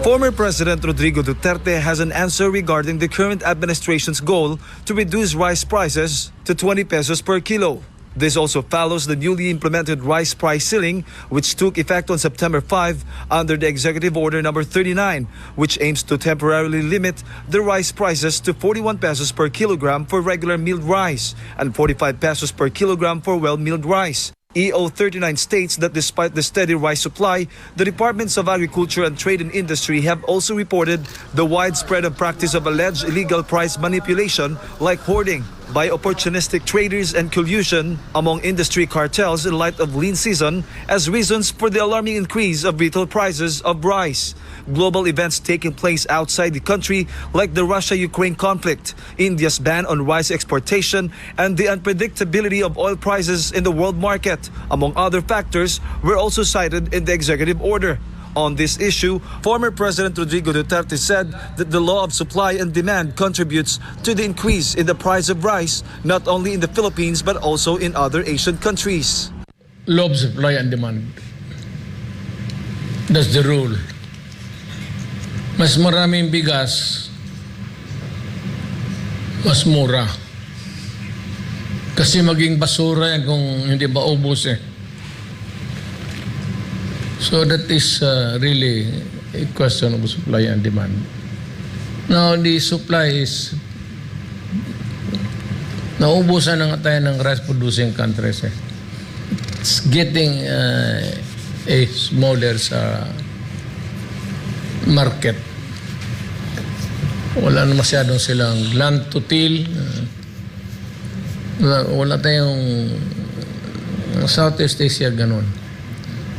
Former President Rodrigo Duterte has an answer regarding the current administration's goal to reduce rice prices to 20 pesos per kilo. This also follows the newly implemented rice price ceiling, which took effect on September 5 under the Executive Order number 39, which aims to temporarily limit the rice prices to 41 pesos per kilogram for regular milled rice and 45 pesos per kilogram for well-milled rice. EO 39 states that despite the steady rice supply, the Departments of Agriculture and Trade and Industry have also reported the widespread practice of alleged illegal price manipulation like hoarding by opportunistic traders and collusion among industry cartels in light of lean season as reasons for the alarming increase of retail prices of rice. Global events taking place outside the country like the Russia-Ukraine conflict, India's ban on rice exportation, and the unpredictability of oil prices in the world market, among other factors, were also cited in the executive order. On this issue, former President Rodrigo Duterte said that the law of supply and demand contributes to the increase in the price of rice, not only in the Philippines but also in other Asian countries. Law of supply and demand. That's the rule. Mas maraming bigas, mas mura. Kasi maging basura yan kung hindi maubos eh. So that is really a question of supply and demand. Now, the supply is naubusan na nga tayo ng rice-producing countries. Eh. It's getting a smaller market. Wala na masyadong silang land to till. Wala tayong Southeast Asia ganun.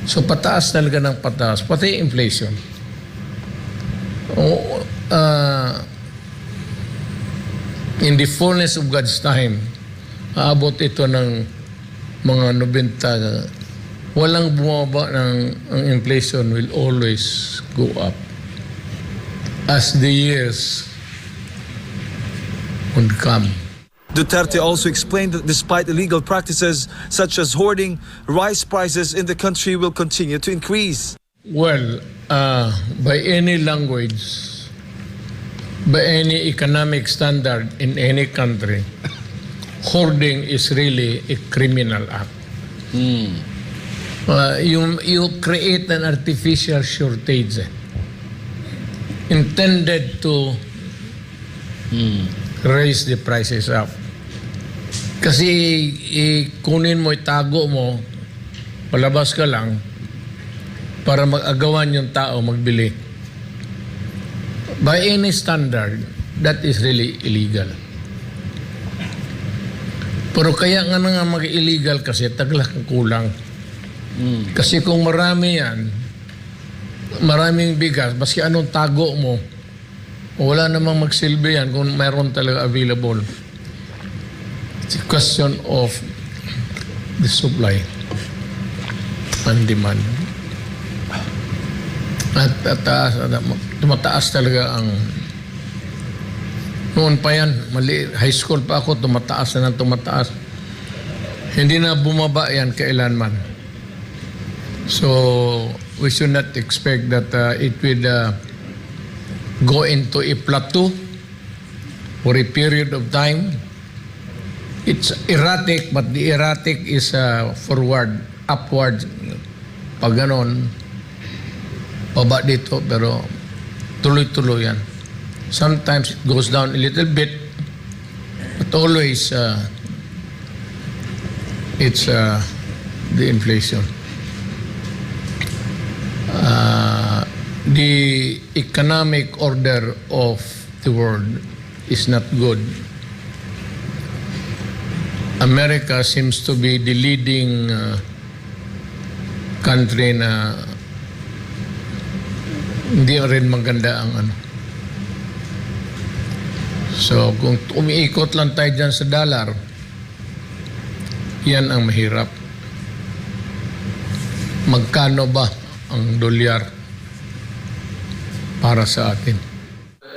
So pataas talaga ng pataas, pati inflation. In the fullness of God's time, aabot ito ng mga 90. Walang bumaba ang inflation will always go up as the years would come. Duterte also explained that despite illegal practices such as hoarding, rice prices in the country will continue to increase. Well, by any language, by any economic standard in any country, hoarding is really a criminal act. You create an artificial shortage intended to raise the prices up. Kasi kunin mo, itago mo, palabas ka lang para mag-agawan yung tao magbili. By any standard, that is really illegal. Pero kaya nga mag-illegal kasi taglak kulang. Kasi kung marami yan, maraming bigas, baski anong tago mo, wala namang magsilbi yan kung mayroon talaga available. It's a question of the supply and demand. At tumataas talaga ang noon pa yan, high school pa ako, tumataas na ng tumataas. Hindi na bumaba yan kailanman. So we should not expect that it will go into a plateau for a period of time. It's erratic, but the erratic is forward, upward. Pag ganon, baba dito, pero tuloy-tuloy yan. Sometimes it goes down a little bit, but always it's the inflation. The economic order of the world is not good. America seems to be the leading country na hindi rin maganda ang ano. So, kung umiikot lang tayo dyan sa dollar, yan ang mahirap. Magkano ba ang dolyar para sa atin?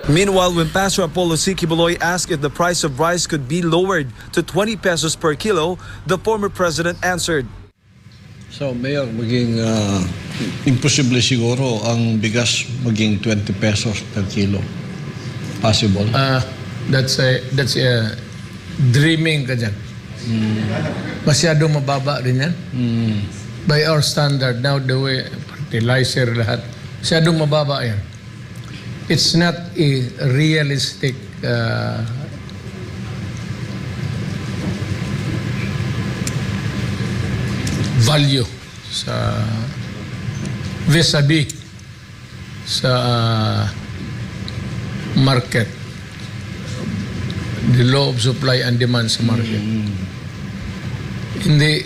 Meanwhile, when Pastor Apollo C. Kibuloy asked if the price of rice could be lowered to 20 pesos per kilo, the former president answered, So, Mayor, maging imposible siguro ang bigas maging 20 pesos per kilo. Possible? That's a dreaming ka dyan. Masyadong mababa rin yan. By our standard, now the way fertilizer lahat, masyadong mababa yan. It's not a realistic value sa vis-a-vis sa market, the law of supply and demand sa market. Hindi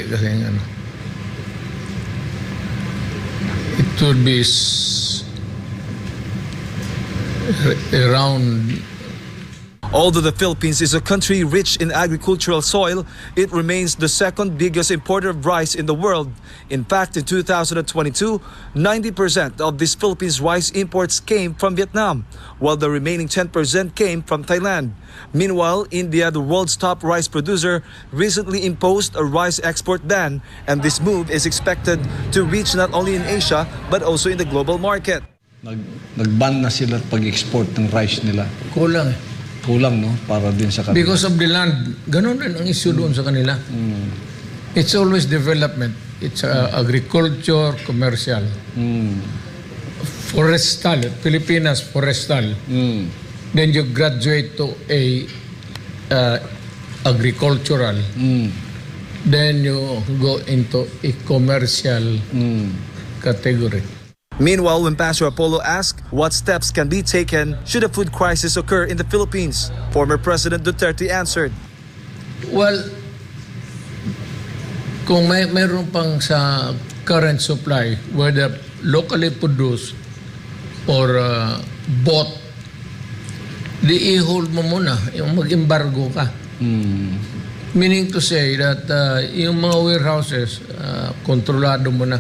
kasi ano, it would be around. Although the Philippines is a country rich in agricultural soil, it remains the second biggest importer of rice in the world. In fact, in 2022, 90% of this Philippines rice imports came from Vietnam, while the remaining 10% came from Thailand. Meanwhile, India, the world's top rice producer, recently imposed a rice export ban, and this move is expected to reach not only in Asia, but also in the global market. Nag-ban na sila pag-export ng rice nila. Kulang Kulang, no? Para din sa kanila. Because of the land, ganun rin ang issue doon sa kanila. It's always development. It's agriculture, commercial. Forestal, Pilipinas, forestal. Then you graduate to a agricultural. Then you go into a commercial category. Meanwhile, when Pastor Apollo asked what steps can be taken should a food crisis occur in the Philippines, former President Duterte answered, Well, kung mayroon pang sa current supply, whether locally produced or bought, i-hold mo muna, yung mag-embargo ka. Meaning to say that yung mga warehouses, kontrolado mo na.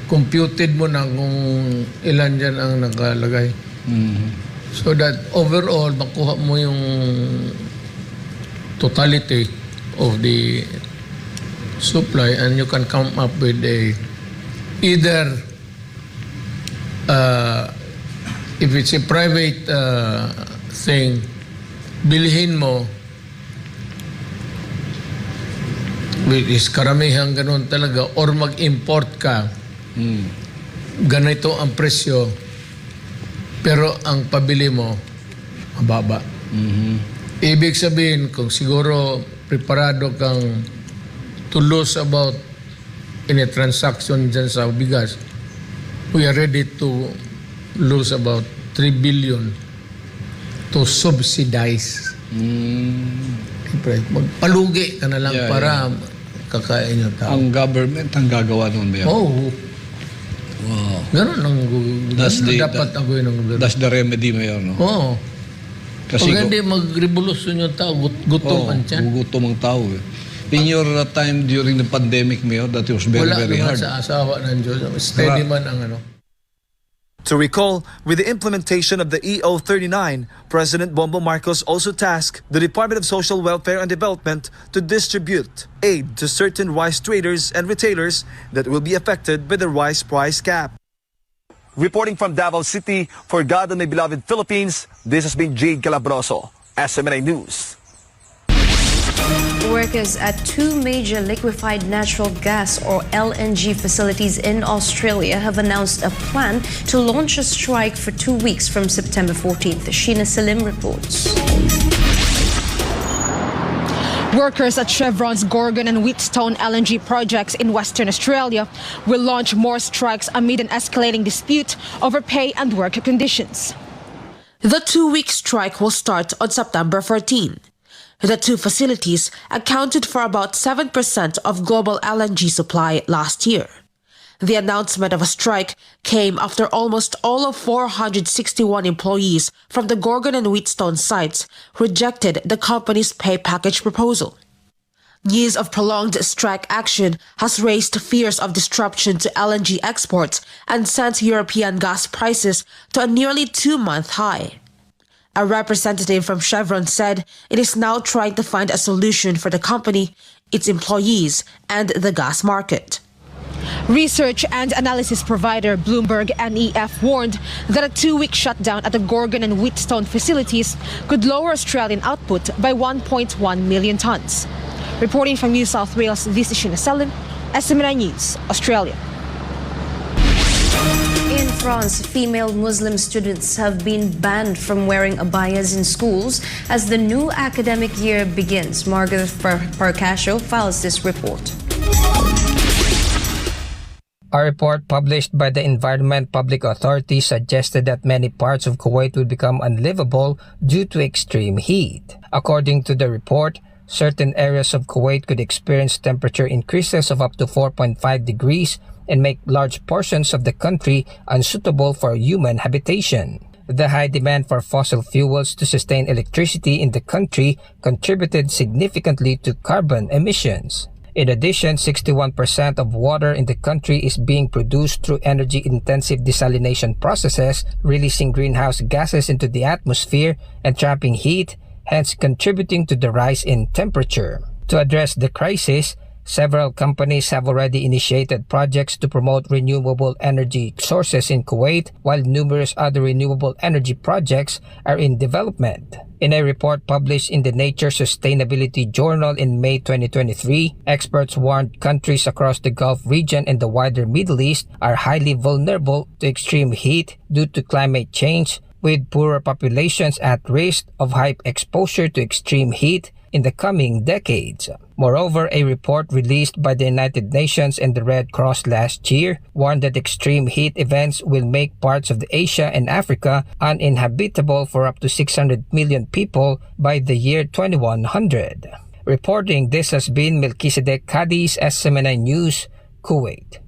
Computed mo na kung ilan dyan ang nakalagay. So that overall, makuha mo yung totality of the supply and you can come up with either if it's a private thing, bilhin mo, which is karamihang ganun talaga, or mag-import ka. Ganito ang presyo, pero ang pabili mo mababa. Ibig sabihin, kung siguro preparado kang to lose about in a transaction dyan sa bigas, we are ready to lose about 3 billion to subsidize. Magpalugi ka na lang para kakain yung tao. Ang government ang gagawa nun ba yan? Wow. Ganun ang dapat ang gawin ng gobyerno. That's the remedy, Mayor, no? Oo. Kasi pag hindi mag-revolusyon yung tao, gutom ang tiyan. Gutom ang tao. In your time during the pandemic, Mayor, that was very, very hard. Wala naman sa asawa ng Diyos. Steady man ang ano. To recall, with the implementation of the EO39, President Bongbong Marcos also tasked the Department of Social Welfare and Development to distribute aid to certain rice traders and retailers that will be affected by the rice price cap. Reporting from Davao City, for God and my beloved Philippines, this has been Jade Calabroso, SMNI News. Workers at two major liquefied natural gas or LNG facilities in Australia have announced a plan to launch a strike for 2 weeks from September 14th. Sheena Salim reports. Workers at Chevron's Gorgon and Wheatstone LNG projects in Western Australia will launch more strikes amid an escalating dispute over pay and work conditions. The 2-week strike will start on September 14. The two facilities accounted for about 7% of global LNG supply last year. The announcement of a strike came after almost all of 461 employees from the Gorgon and Wheatstone sites rejected the company's pay package proposal. News of prolonged strike action has raised fears of disruption to LNG exports and sent European gas prices to a nearly 2-month high. A representative from Chevron said it is now trying to find a solution for the company, its employees, and the gas market. Research and analysis provider Bloomberg NEF warned that a 2-week shutdown at the Gorgon and Wheatstone facilities could lower Australian output by 1.1 million tons. Reporting from New South Wales, this is Sheena Selim, SMNI News, Australia. In France, female Muslim students have been banned from wearing abayas in schools as the new academic year begins. Margaret Parcasio files this report. A report published by the Environment Public Authority suggested that many parts of Kuwait would become unlivable due to extreme heat. According to the report, certain areas of Kuwait could experience temperature increases of up to 4.5 degrees and make large portions of the country unsuitable for human habitation. The high demand for fossil fuels to sustain electricity in the country contributed significantly to carbon emissions. In addition, 61% of water in the country is being produced through energy-intensive desalination processes, releasing greenhouse gases into the atmosphere and trapping heat, hence contributing to the rise in temperature. To address the crisis, several companies have already initiated projects to promote renewable energy sources in Kuwait, while numerous other renewable energy projects are in development. In a report published in the Nature Sustainability Journal in May 2023, experts warned countries across the Gulf region and the wider Middle East are highly vulnerable to extreme heat due to climate change, with poorer populations at risk of high exposure to extreme heat in the coming decades. Moreover, a report released by the United Nations and the Red Cross last year warned that extreme heat events will make parts of Asia and Africa uninhabitable for up to 600 million people by the year 2100. Reporting this has been Melchizedek Cadiz, SMNI News, Kuwait.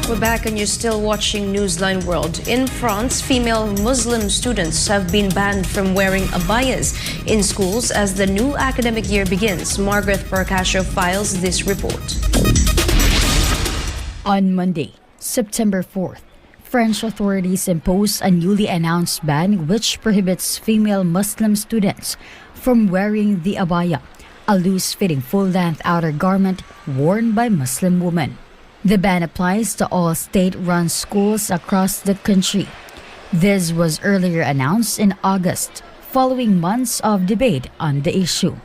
We're back and you're still watching Newsline World. In France, female Muslim students have been banned from wearing abayas in schools as the new academic year begins. Margaret Percasio files this report. On Monday, September 4th, French authorities imposed a newly announced ban which prohibits female Muslim students from wearing the abaya, a loose-fitting full-length outer garment worn by Muslim women. The ban applies to all state-run schools across the country. This was earlier announced in August, following months of debate on the issue.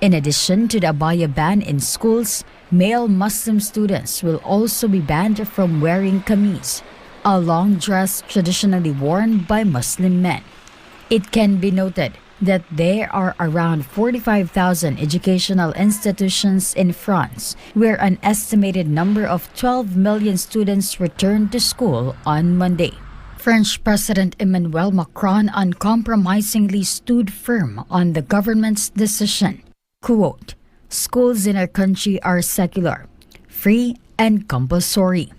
In addition to the abaya ban in schools, male Muslim students will also be banned from wearing kameez, a long dress traditionally worn by Muslim men. It can be noted that there are around 45,000 educational institutions in France, where an estimated number of 12 million students returned to school on Monday. French President Emmanuel Macron uncompromisingly stood firm on the government's decision. Quote, "Schools in our country are secular, free and compulsory.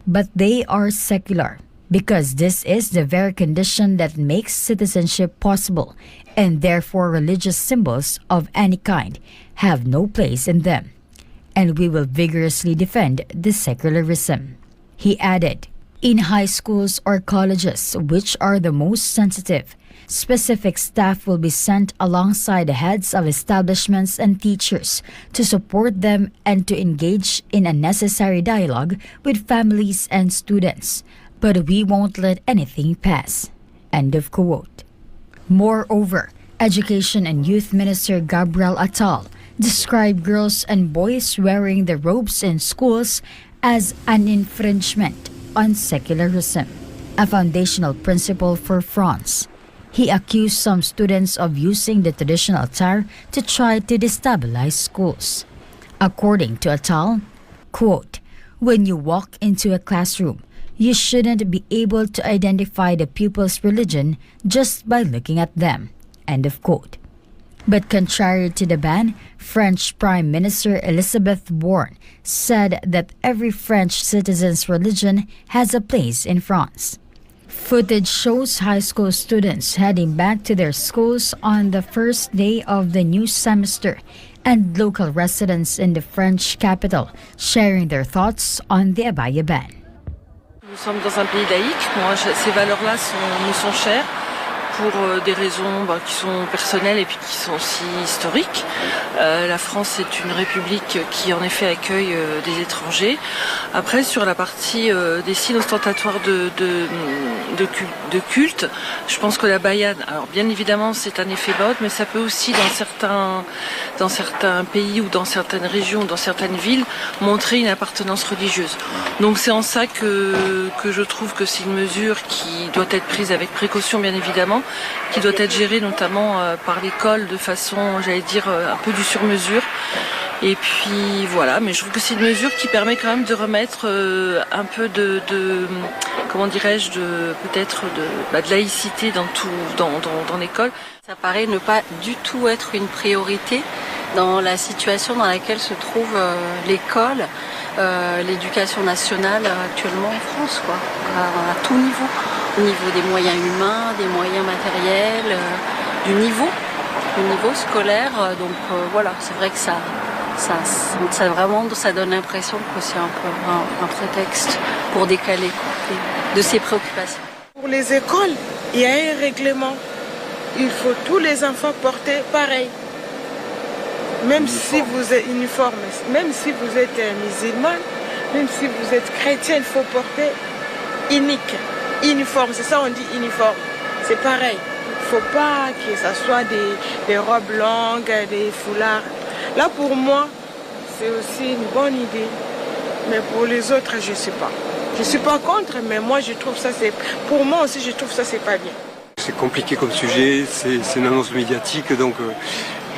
But they are secular because this is the very condition that makes citizenship possible, and therefore religious symbols of any kind have no place in them. And we will vigorously defend the secularism." He added, "In high schools or colleges, which are the most sensitive, specific staff will be sent alongside the heads of establishments and teachers to support them and to engage in a necessary dialogue with families and students. But we won't let anything pass." End of quote. Moreover, Education and Youth Minister Gabriel Attal described girls and boys wearing the robes in schools as an infringement on secularism, a foundational principle for France. He accused some students of using the traditional attire to try to destabilize schools. According to Attal, quote, "When you walk into a classroom, you shouldn't be able to identify the pupil's religion just by looking at them." End of quote. But contrary to the ban, French Prime Minister Elisabeth Borne said that every French citizen's religion has a place in France. Footage shows high school students heading back to their schools on the first day of the new semester, and local residents in the French capital sharing their thoughts on the abaya ban. Nous sommes dans un pays laïque. Moi, ces valeurs-là me sont chères pour des raisons qui sont personnelles et puis qui sont aussi historiques. La France est une république qui en effet accueille des étrangers. Après, sur la partie des signes ostentatoires de culte, je pense que la bayane, alors bien évidemment c'est un effet mode, mais ça peut aussi dans certains pays ou dans certaines régions, dans certaines villes, montrer une appartenance religieuse. Donc c'est en ça que je trouve que c'est une mesure qui doit être prise avec précaution bien évidemment, qui doit être gérée notamment par l'école de façon, j'allais dire, un peu du sur-mesure. Et puis voilà, mais je trouve que c'est une mesure qui permet quand même de remettre un peu comment dirais-je, peut-être de laïcité dans l'école. Ça paraît ne pas du tout être une priorité dans la situation dans laquelle se trouve l'école, l'éducation nationale actuellement en France, quoi, à tout niveau. Au niveau des moyens humains, des moyens matériels, du niveau scolaire. Donc voilà, c'est vrai que ça donne l'impression que c'est un peu un prétexte pour décaler de ces préoccupations. Pour les écoles, il y a un règlement. Il faut tous les enfants porter pareil. Même si vous êtes uniforme, même si vous êtes musulman, même si vous êtes chrétien, il faut porter unique. Uniforme, c'est ça on dit uniforme. C'est pareil. Il ne faut pas que ça soit des robes longues, des foulards. Là pour moi, c'est aussi une bonne idée. Mais pour les autres, je ne sais pas. Je ne suis pas contre, mais moi je trouve ça, pour moi aussi je trouve ça c'est pas bien. C'est compliqué comme sujet, c'est une annonce médiatique, donc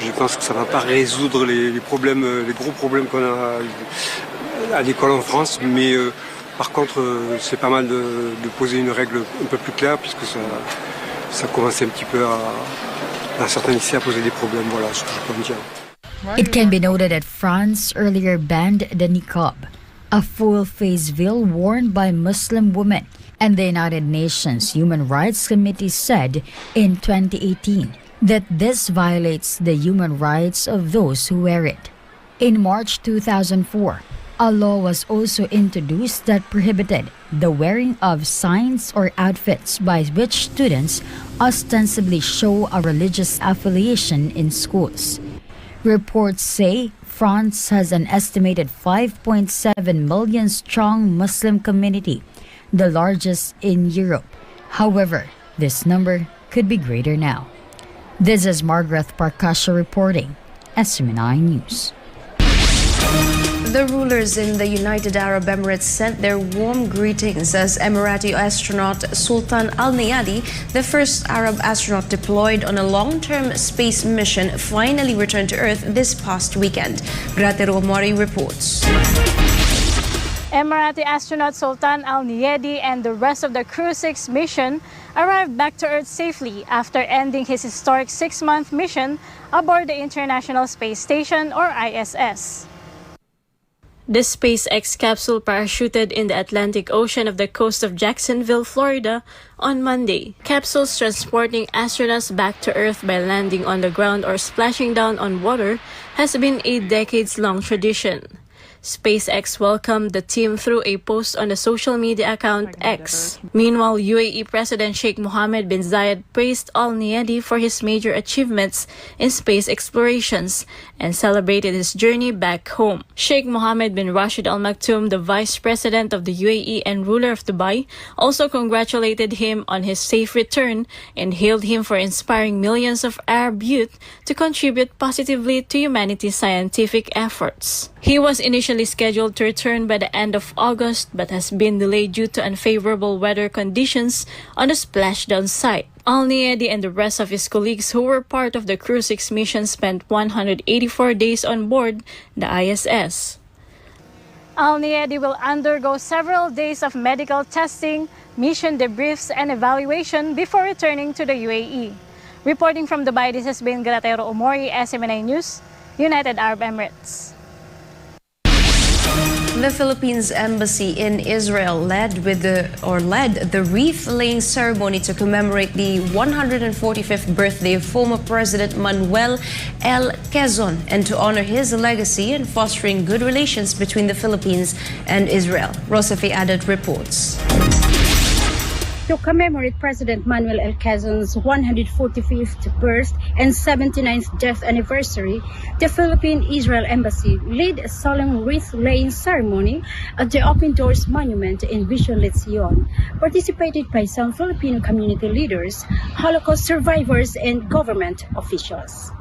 je pense que ça ne va pas résoudre les problèmes, les gros problèmes qu'on a à l'école en France, mais par contre c'est pas mal de poser une règle un peu plus claire, puisque ça commence un petit peu à certains lycées à poser des problèmes, voilà ce que je peux en dire. It can be noted that France earlier banned the niqab, a full-face veil worn by Muslim women, and the United Nations Human Rights Committee said in 2018 that this violates the human rights of those who wear it. In March 2004, a law was also introduced that prohibited the wearing of signs or outfits by which students ostensibly show a religious affiliation in schools. Reports say France has an estimated 5.7 million strong Muslim community, the largest in Europe. However, this number could be greater now. This is Margaret Parkasha reporting, SMNI News. The rulers in the United Arab Emirates sent their warm greetings as Emirati astronaut Sultan Al Neyadi, the first Arab astronaut deployed on a long-term space mission, finally returned to Earth this past weekend. Gratero Mori reports. Emirati astronaut Sultan Al Neyadi and the rest of the Crew 6 mission arrived back to Earth safely after ending his historic 6-month mission aboard the International Space Station, or ISS. The SpaceX capsule parachuted in the Atlantic Ocean of the coast of Jacksonville, Florida, on Monday. Capsules transporting astronauts back to Earth by landing on the ground or splashing down on water has been a decades-long tradition. SpaceX welcomed the team through a post on the social media account X. Meanwhile, UAE President Sheikh Mohammed bin Zayed praised Al Neyadi for his major achievements in space explorations and celebrated his journey back home. Sheikh Mohammed bin Rashid Al Maktoum, the Vice President of the UAE and ruler of Dubai, also congratulated him on his safe return and hailed him for inspiring millions of Arab youth to contribute positively to humanity's scientific efforts. He was initially scheduled to return by the end of August but has been delayed due to unfavorable weather conditions on the splashdown site. Al Neyadi and the rest of his colleagues who were part of the Crew 6 mission spent 184 days on board the ISS. Al Neyadi will undergo several days of medical testing, mission debriefs, and evaluation before returning to the UAE. Reporting from Dubai, this has been Gratero Omori, SMNI News, United Arab Emirates. The Philippines Embassy in Israel led the wreath-laying ceremony to commemorate the 145th birthday of former President Manuel L. Quezon and to honor his legacy in fostering good relations between the Philippines and Israel. Rosafi Adat reports. To commemorate President Manuel L. Quezon's 145th birth and 79th death anniversary, the Philippine-Israel Embassy led a solemn wreath-laying ceremony at the Open Doors Monument in Vigan, Lezion, participated by some Filipino community leaders, Holocaust survivors, and government officials.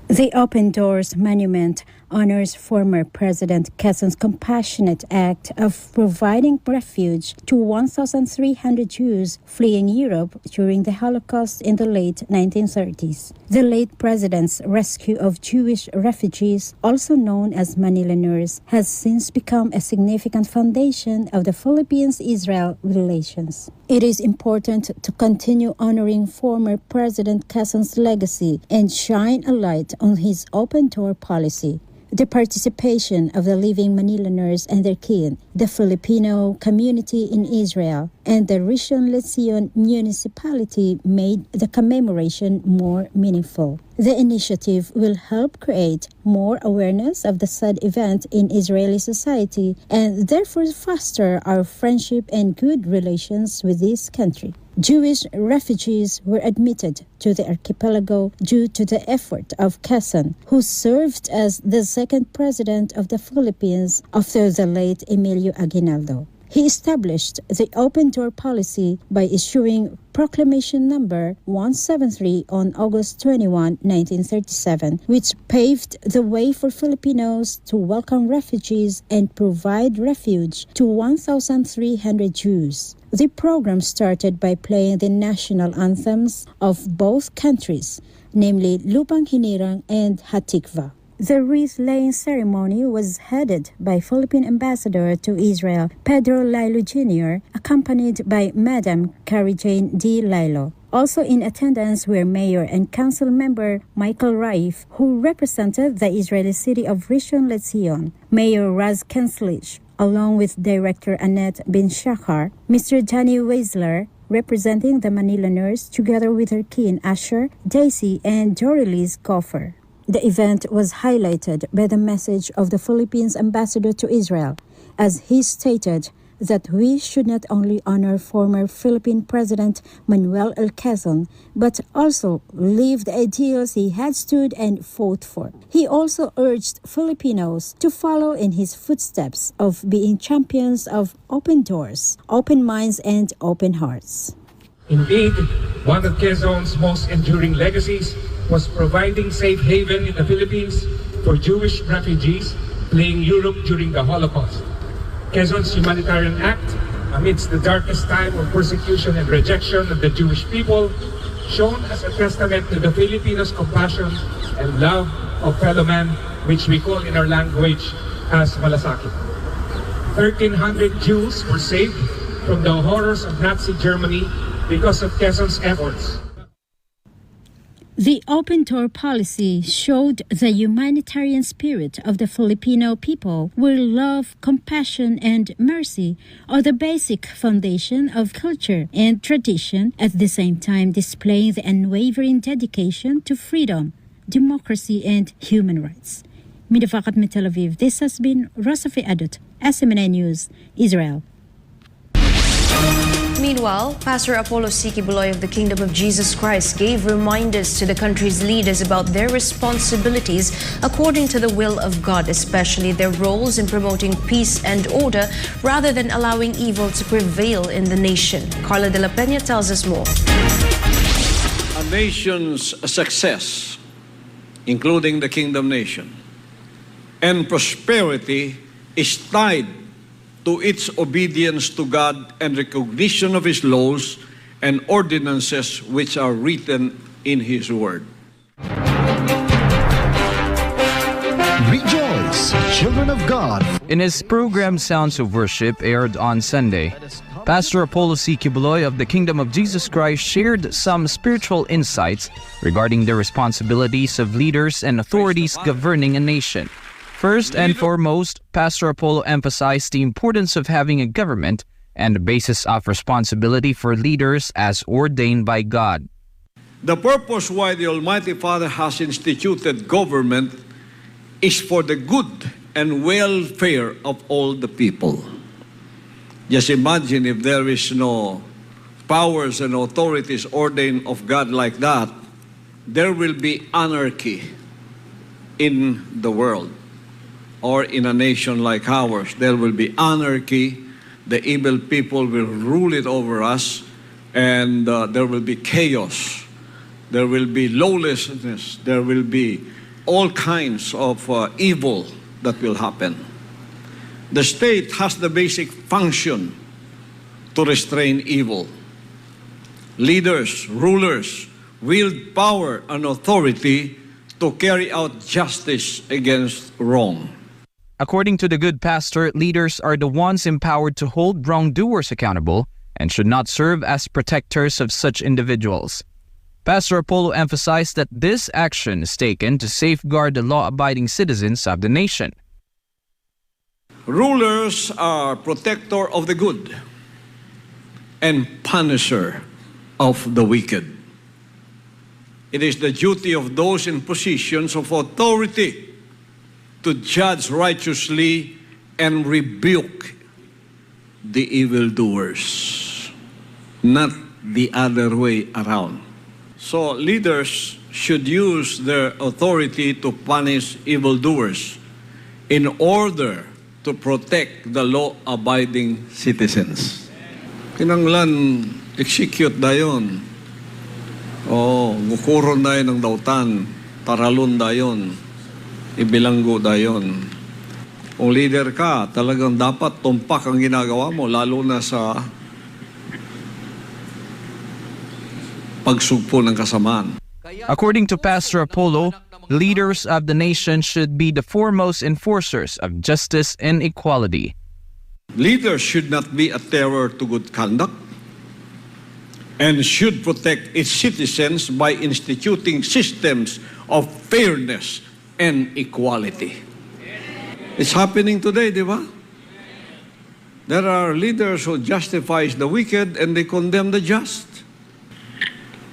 The Open Doors Monument honors former President Quezon's compassionate act of providing refuge to 1,300 Jews fleeing Europe during the Holocaust in the late 1930s. The late president's rescue of Jewish refugees, also known as Manilaners, has since become a significant foundation of the Philippines-Israel relations. It is important to continue honoring former President Quezon's legacy and shine a light on his open-door policy. The participation of the living Manilaners and their kin, the Filipino community in Israel, and the Vigan Lezion municipality made the commemoration more meaningful. The initiative will help create more awareness of the sad event in Israeli society and therefore foster our friendship and good relations with this country. Jewish refugees were admitted to the archipelago due to the effort of Quezon, who served as the second president of the Philippines after the late Emilio Aguinaldo. He established the open-door policy by issuing Proclamation Number 173 on August 21, 1937, which paved the way for Filipinos to welcome refugees and provide refuge to 1,300 Jews. The program started by playing the national anthems of both countries, namely Lupang Hinirang and Hatikva. The wreath-laying ceremony was headed by Philippine Ambassador to Israel, Pedro Lilo Jr., accompanied by Madam Carrie Jane D. Lilo. Also in attendance were Mayor and Council Member Michael Raif, who represented the Israeli city of Rishon LeZion, Mayor Raz Kenslich, along with Director Annette Bin-Shahar, Mr. Danny Weisler, representing the Manila nurse, together with her kin Asher, Daisy, and Dorilies Goffer. The event was highlighted by the message of the Philippines ambassador to Israel, as he stated that we should not only honor former Philippine President Manuel L. Quezon, but also live the ideals he had stood and fought for. He also urged Filipinos to follow in his footsteps of being champions of open doors, open minds, and open hearts. Indeed, one of Quezon's most enduring legacies was providing safe haven in the Philippines for Jewish refugees fleeing Europe during the Holocaust. Quezon's humanitarian act, amidst the darkest time of persecution and rejection of the Jewish people, shown as a testament to the Filipinos' compassion and love of fellow man, which we call in our language as malasakit. 1,300 Jews were saved from the horrors of Nazi Germany because of Quezon's efforts. The open door policy showed the humanitarian spirit of the Filipino people, where love, compassion, and mercy are the basic foundation of culture and tradition, at the same time displaying the unwavering dedication to freedom, democracy, and human rights. Midafakat mit Tel Aviv, this has been Rosafi Adut, SMNI News, Israel. Meanwhile, Pastor Apollo C. Kibuloy of the Kingdom of Jesus Christ gave reminders to the country's leaders about their responsibilities according to the will of God, especially their roles in promoting peace and order rather than allowing evil to prevail in the nation. Carla de la Peña tells us more. A nation's success, including the kingdom nation, and prosperity is tied to its obedience to God and recognition of His laws and ordinances which are written in His Word. Rejoice, children of God. In his program Sounds of Worship, aired on Sunday, Pastor Apollo C. Kibuloy of the Kingdom of Jesus Christ shared some spiritual insights regarding the responsibilities of leaders and authorities governing a nation. First and foremost, Pastor Apollo emphasized the importance of having a government and the basis of responsibility for leaders as ordained by God. The purpose why the Almighty Father has instituted government is for the good and welfare of all the people. Just imagine if there is no powers and authorities ordained of God like that, there will be anarchy in the world. Or in a nation like ours, there will be anarchy, the evil people will rule it over us, and there will be chaos, there will be lawlessness, there will be all kinds of evil that will happen. The state has the basic function to restrain evil. Leaders, rulers, wield power and authority to carry out justice against wrong. According to the good pastor, leaders are the ones empowered to hold wrongdoers accountable and should not serve as protectors of such individuals. Pastor Apollo emphasized that this action is taken to safeguard the law-abiding citizens of the nation. Rulers are protector of the good and punisher of the wicked. It is the duty of those in positions of authority to judge righteously and rebuke the evildoers, not the other way around. So leaders should use their authority to punish evildoers in order to protect the law-abiding citizens. Kinanglan execute dayon. Gukuron dayon ng dautan, taralon dayon. Ibilanggo dayon. Kung leader ka, talagang dapat tumpak ang ginagawa mo, lalo na sa pagsugpo ng kasamaan. According to Pastor Apollo, leaders of the nation should be the foremost enforcers of justice and equality. Leaders should not be a terror to good conduct and should protect its citizens by instituting systems of fairness and equality. It's happening today, di ba? There are leaders who justifies the wicked and they condemn the just.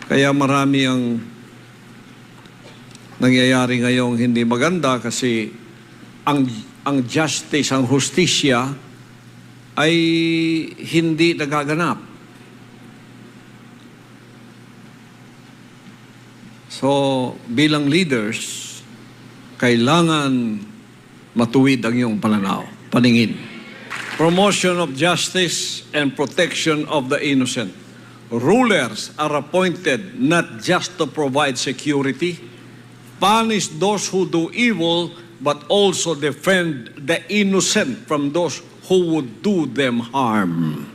Kaya marami ang nangyayari ngayong hindi maganda kasi ang justice, ang hustisya ay hindi nagaganap. So, bilang leaders, kailangan matuwid ang iyong paningin. Promotion of justice and protection of the innocent. Rulers are appointed not just to provide security, punish those who do evil, but also defend the innocent from those who would do them harm.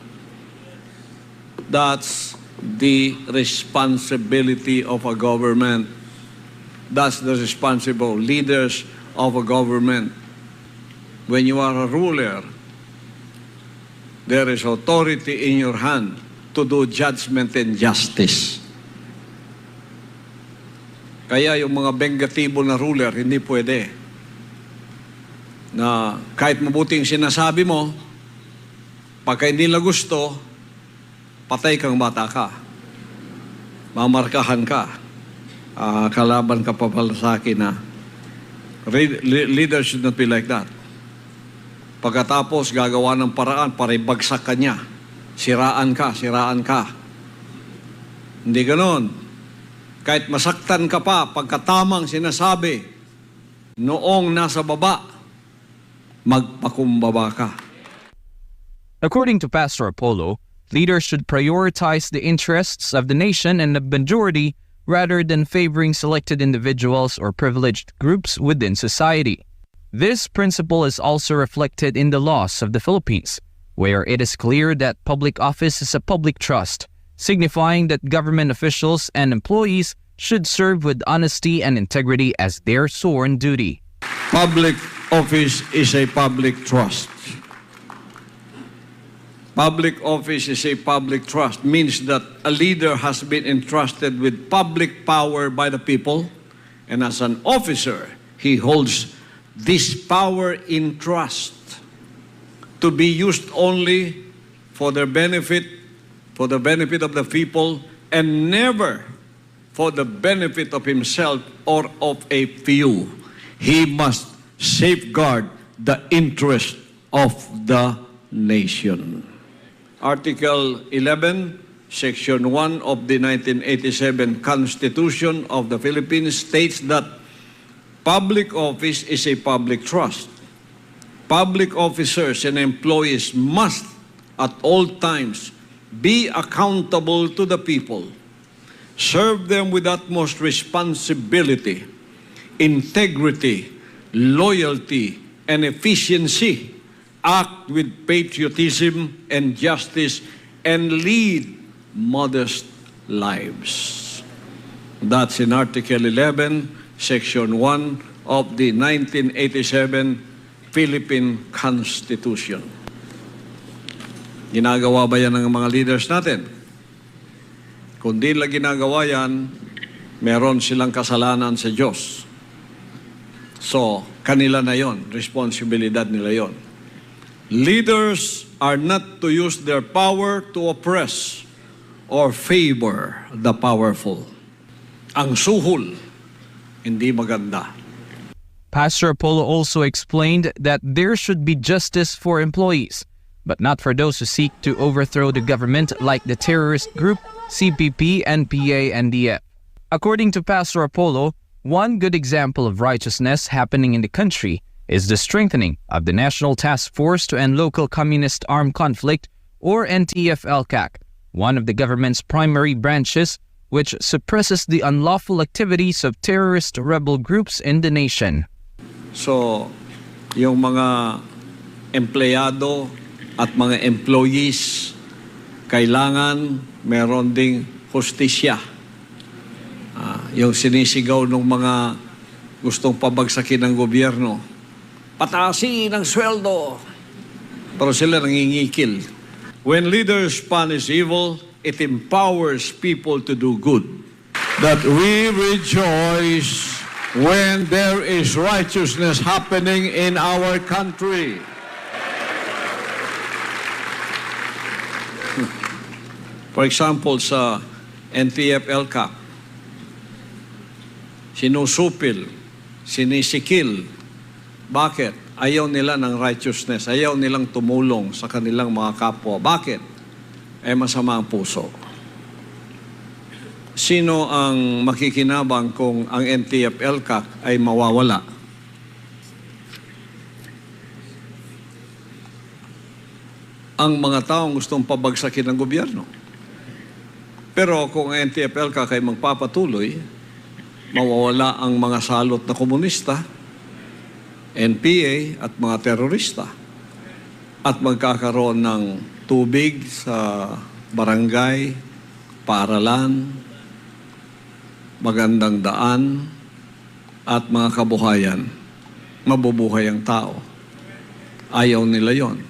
That's the responsibility of a government. That's the responsible leaders of a government. When you are a ruler, there is authority in your hand to do judgment and justice. Kaya yung mga vengatibo na ruler, hindi pwede. Na kahit mabuting sinasabi mo, pagka hindi nila gusto, patay kang bata ka. Mamarkahan ka. Kalaban ka pa pala sa akin na leaders should not be like that. Pagkatapos gagawa ng paraan para ibagsak ka niya. Siraan ka. Hindi ganon. Kahit masaktan ka pa, pagkatamang sinasabi, noong nasa baba, magpakumbaba ka. According to Pastor Apollo, leaders should prioritize the interests of the nation and the majority rather than favoring selected individuals or privileged groups within society. This principle is also reflected in the laws of the Philippines, where it is clear that public office is a public trust, signifying that government officials and employees should serve with honesty and integrity as their sworn duty. Public office is a public trust. Public office is a public trust means that a leader has been entrusted with public power by the people, and as an officer, he holds this power in trust to be used only for their benefit, for the benefit of the people, and never for the benefit of himself or of a few. He must safeguard the interest of the nation. Article 11, Section 1 of the 1987 Constitution of the Philippines states that public office is a public trust. Public officers and employees must at all times be accountable to the people, serve them with utmost responsibility, integrity, loyalty, and efficiency, act with patriotism and justice, and lead modest lives. That's in Article 11, Section 1 of the 1987 Philippine Constitution. Ginagawa ba yan ng mga leaders natin? Kung di nila ginagawa yan, meron silang kasalanan sa Diyos. So, kanila na yon, responsibilidad nila yon. Leaders are not to use their power to oppress or favor the powerful. Ang suhol, hindi maganda. Pastor Apollo also explained that there should be justice for employees, but not for those who seek to overthrow the government like the terrorist group CPP and PANDF. According to Pastor Apollo, one good example of righteousness happening in the country is the strengthening of the National Task Force to End Local Communist Armed Conflict, or NTF-LCAC, one of the government's primary branches, which suppresses the unlawful activities of terrorist rebel groups in the nation. So, yung mga empleyado at mga employees, kailangan meron ding hustisya. Yung sinisigaw ng mga gustong pabagsakin ng gobyerno, pataasin ang sweldo, pero sila nangingikil. When leaders punish evil, it empowers people to do good. That we rejoice when there is righteousness happening in our country. For example, sa NTF-ELCAC, sinusupil, sinisikil. Bakit? Ayaw nila ng righteousness. Ayaw nilang tumulong sa kanilang mga kapwa. Bakit? Masama ang puso. Sino ang makikinabang kung ang NTF-ELCAC ay mawawala? Ang mga taong gustong pabagsakin ng gobyerno. Pero kung ang NTF-ELCAC ay magpapatuloy, mawawala ang mga salot na komunista, NPA at mga terorista, at magkakaroon ng tubig sa barangay, paaralan, magandang daan, at mga kabuhayan. Mabubuhay ang tao. Ayaw nila yon.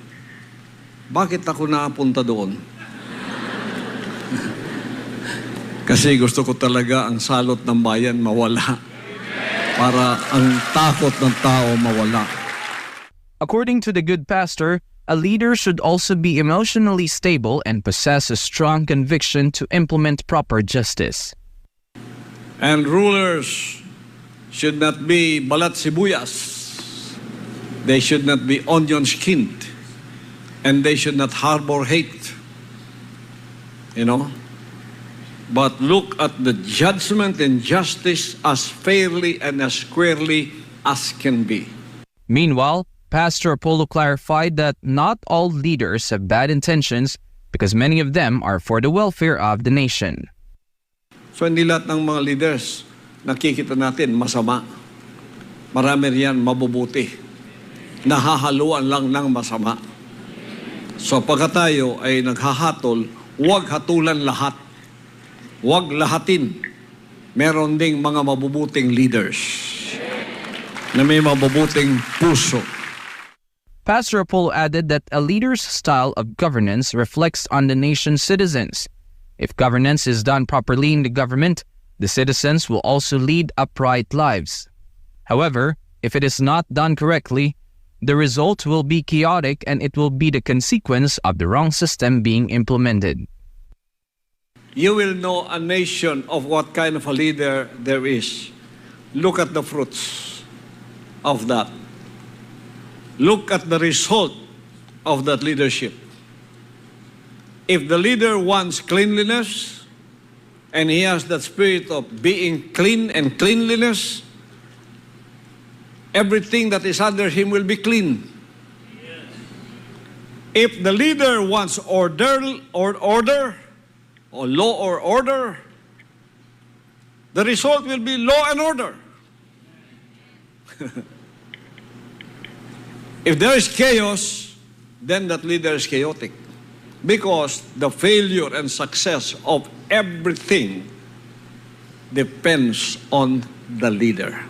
Bakit ako naapunta doon? Kasi gusto ko talaga ang salot ng bayan mawala. Para ang takot ng tao mawala. According to the good pastor, a leader should also be emotionally stable and possess a strong conviction to implement proper justice. And rulers should not be balat sibuyas. They should not be onion-skinned. And they should not harbor hate. You know? But look at the judgment and justice as fairly and as squarely as can be. Meanwhile, Pastor Apollo clarified that not all leaders have bad intentions because many of them are for the welfare of the nation. So hindi lahat ng mga leaders nakikita natin masama. Marami riyan mabubuti. Nahahaluan lang ng masama. So pagka tayo ay naghahatol, huwag hatulan lahat. Huwag lahatin. Meron ding mga mabubuting leaders na may mabubuting puso. Pastor Apollo added that a leader's style of governance reflects on the nation's citizens. If governance is done properly in the government, the citizens will also lead upright lives. However, if it is not done correctly, the result will be chaotic and it will be the consequence of the wrong system being implemented. You will know a nation of what kind of a leader there is. Look at the fruits of that. Look at the result of that leadership. If the leader wants cleanliness, and he has that spirit of being clean and cleanliness, everything that is under him will be clean. If the leader wants order, or law or order, the result will be law and order. If there is chaos, then that leader is chaotic. Because the failure and success of everything depends on the leader.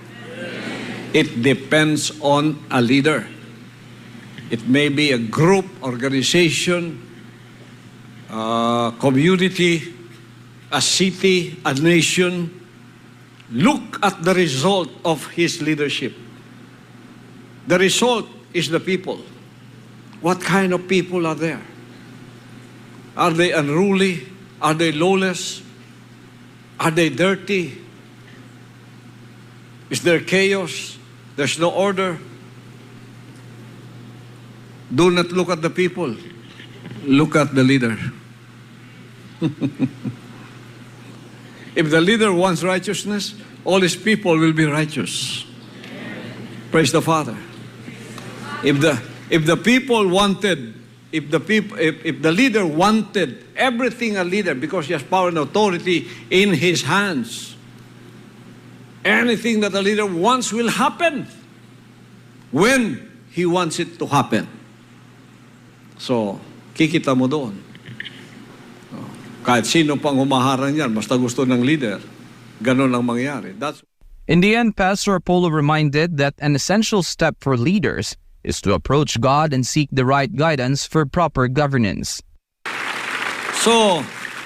It depends on a leader. It may be a group, organization, community, a city, a nation. Look at the result of his leadership. The result is the people. What kind of people are there? Are they unruly? Are they lawless? Are they dirty? Is there chaos? There's no order? Do not look at the people. Look at the leader. If the leader wants righteousness, all his people will be righteous. Praise the Father. If the people wanted, if the leader wanted everything a leader, because he has power and authority in his hands, anything that a leader wants will happen when he wants it to happen. So, kikita mo doon. Kahit sino pang humaharang yan, basta gusto ng leader, ganun ang mangyari. In the end, Pastor Apollo reminded that an essential step for leaders is to approach God and seek the right guidance for proper governance. So,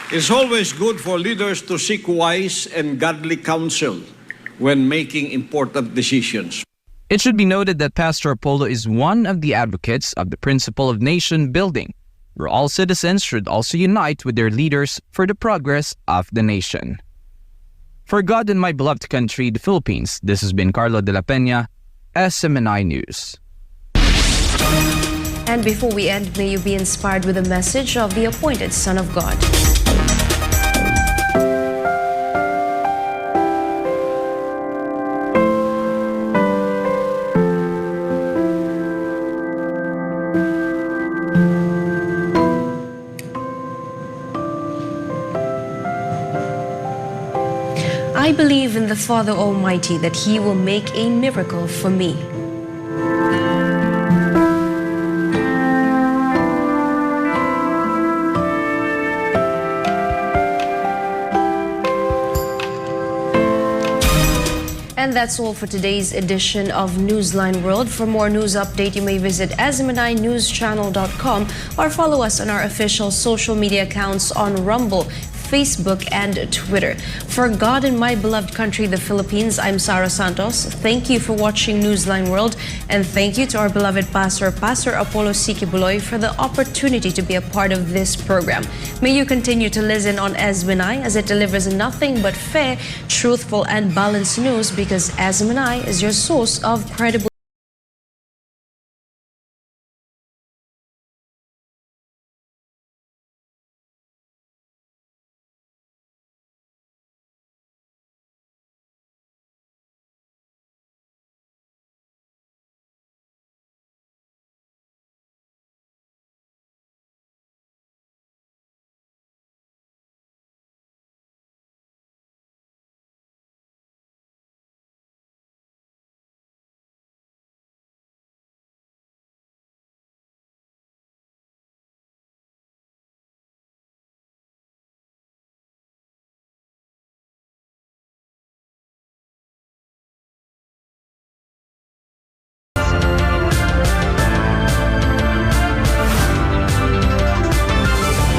it's always good for leaders to seek wise and godly counsel when making important decisions. It should be noted that Pastor Apollo is one of the advocates of the principle of nation building, where all citizens should also unite with their leaders for the progress of the nation. For God and my beloved country, the Philippines, this has been Carlo de la Peña, SMNI News. And before we end, may you be inspired with a message of the appointed Son of God. I believe in the Father Almighty that He will make a miracle for me. And that's all for today's edition of Newsline World. For more news update, you may visit SMNInewschannel.com or follow us on our official social media accounts on Rumble, Facebook, and Twitter. For God and my beloved country, the Philippines, I'm Sarah Santos. Thank you for watching Newsline World, and thank you to our beloved Pastor Apollo C. Kibuloy, for the opportunity to be a part of this program. May you continue to listen on SMNI as it delivers nothing but fair, truthful, and balanced news, because SMNI is your source of credible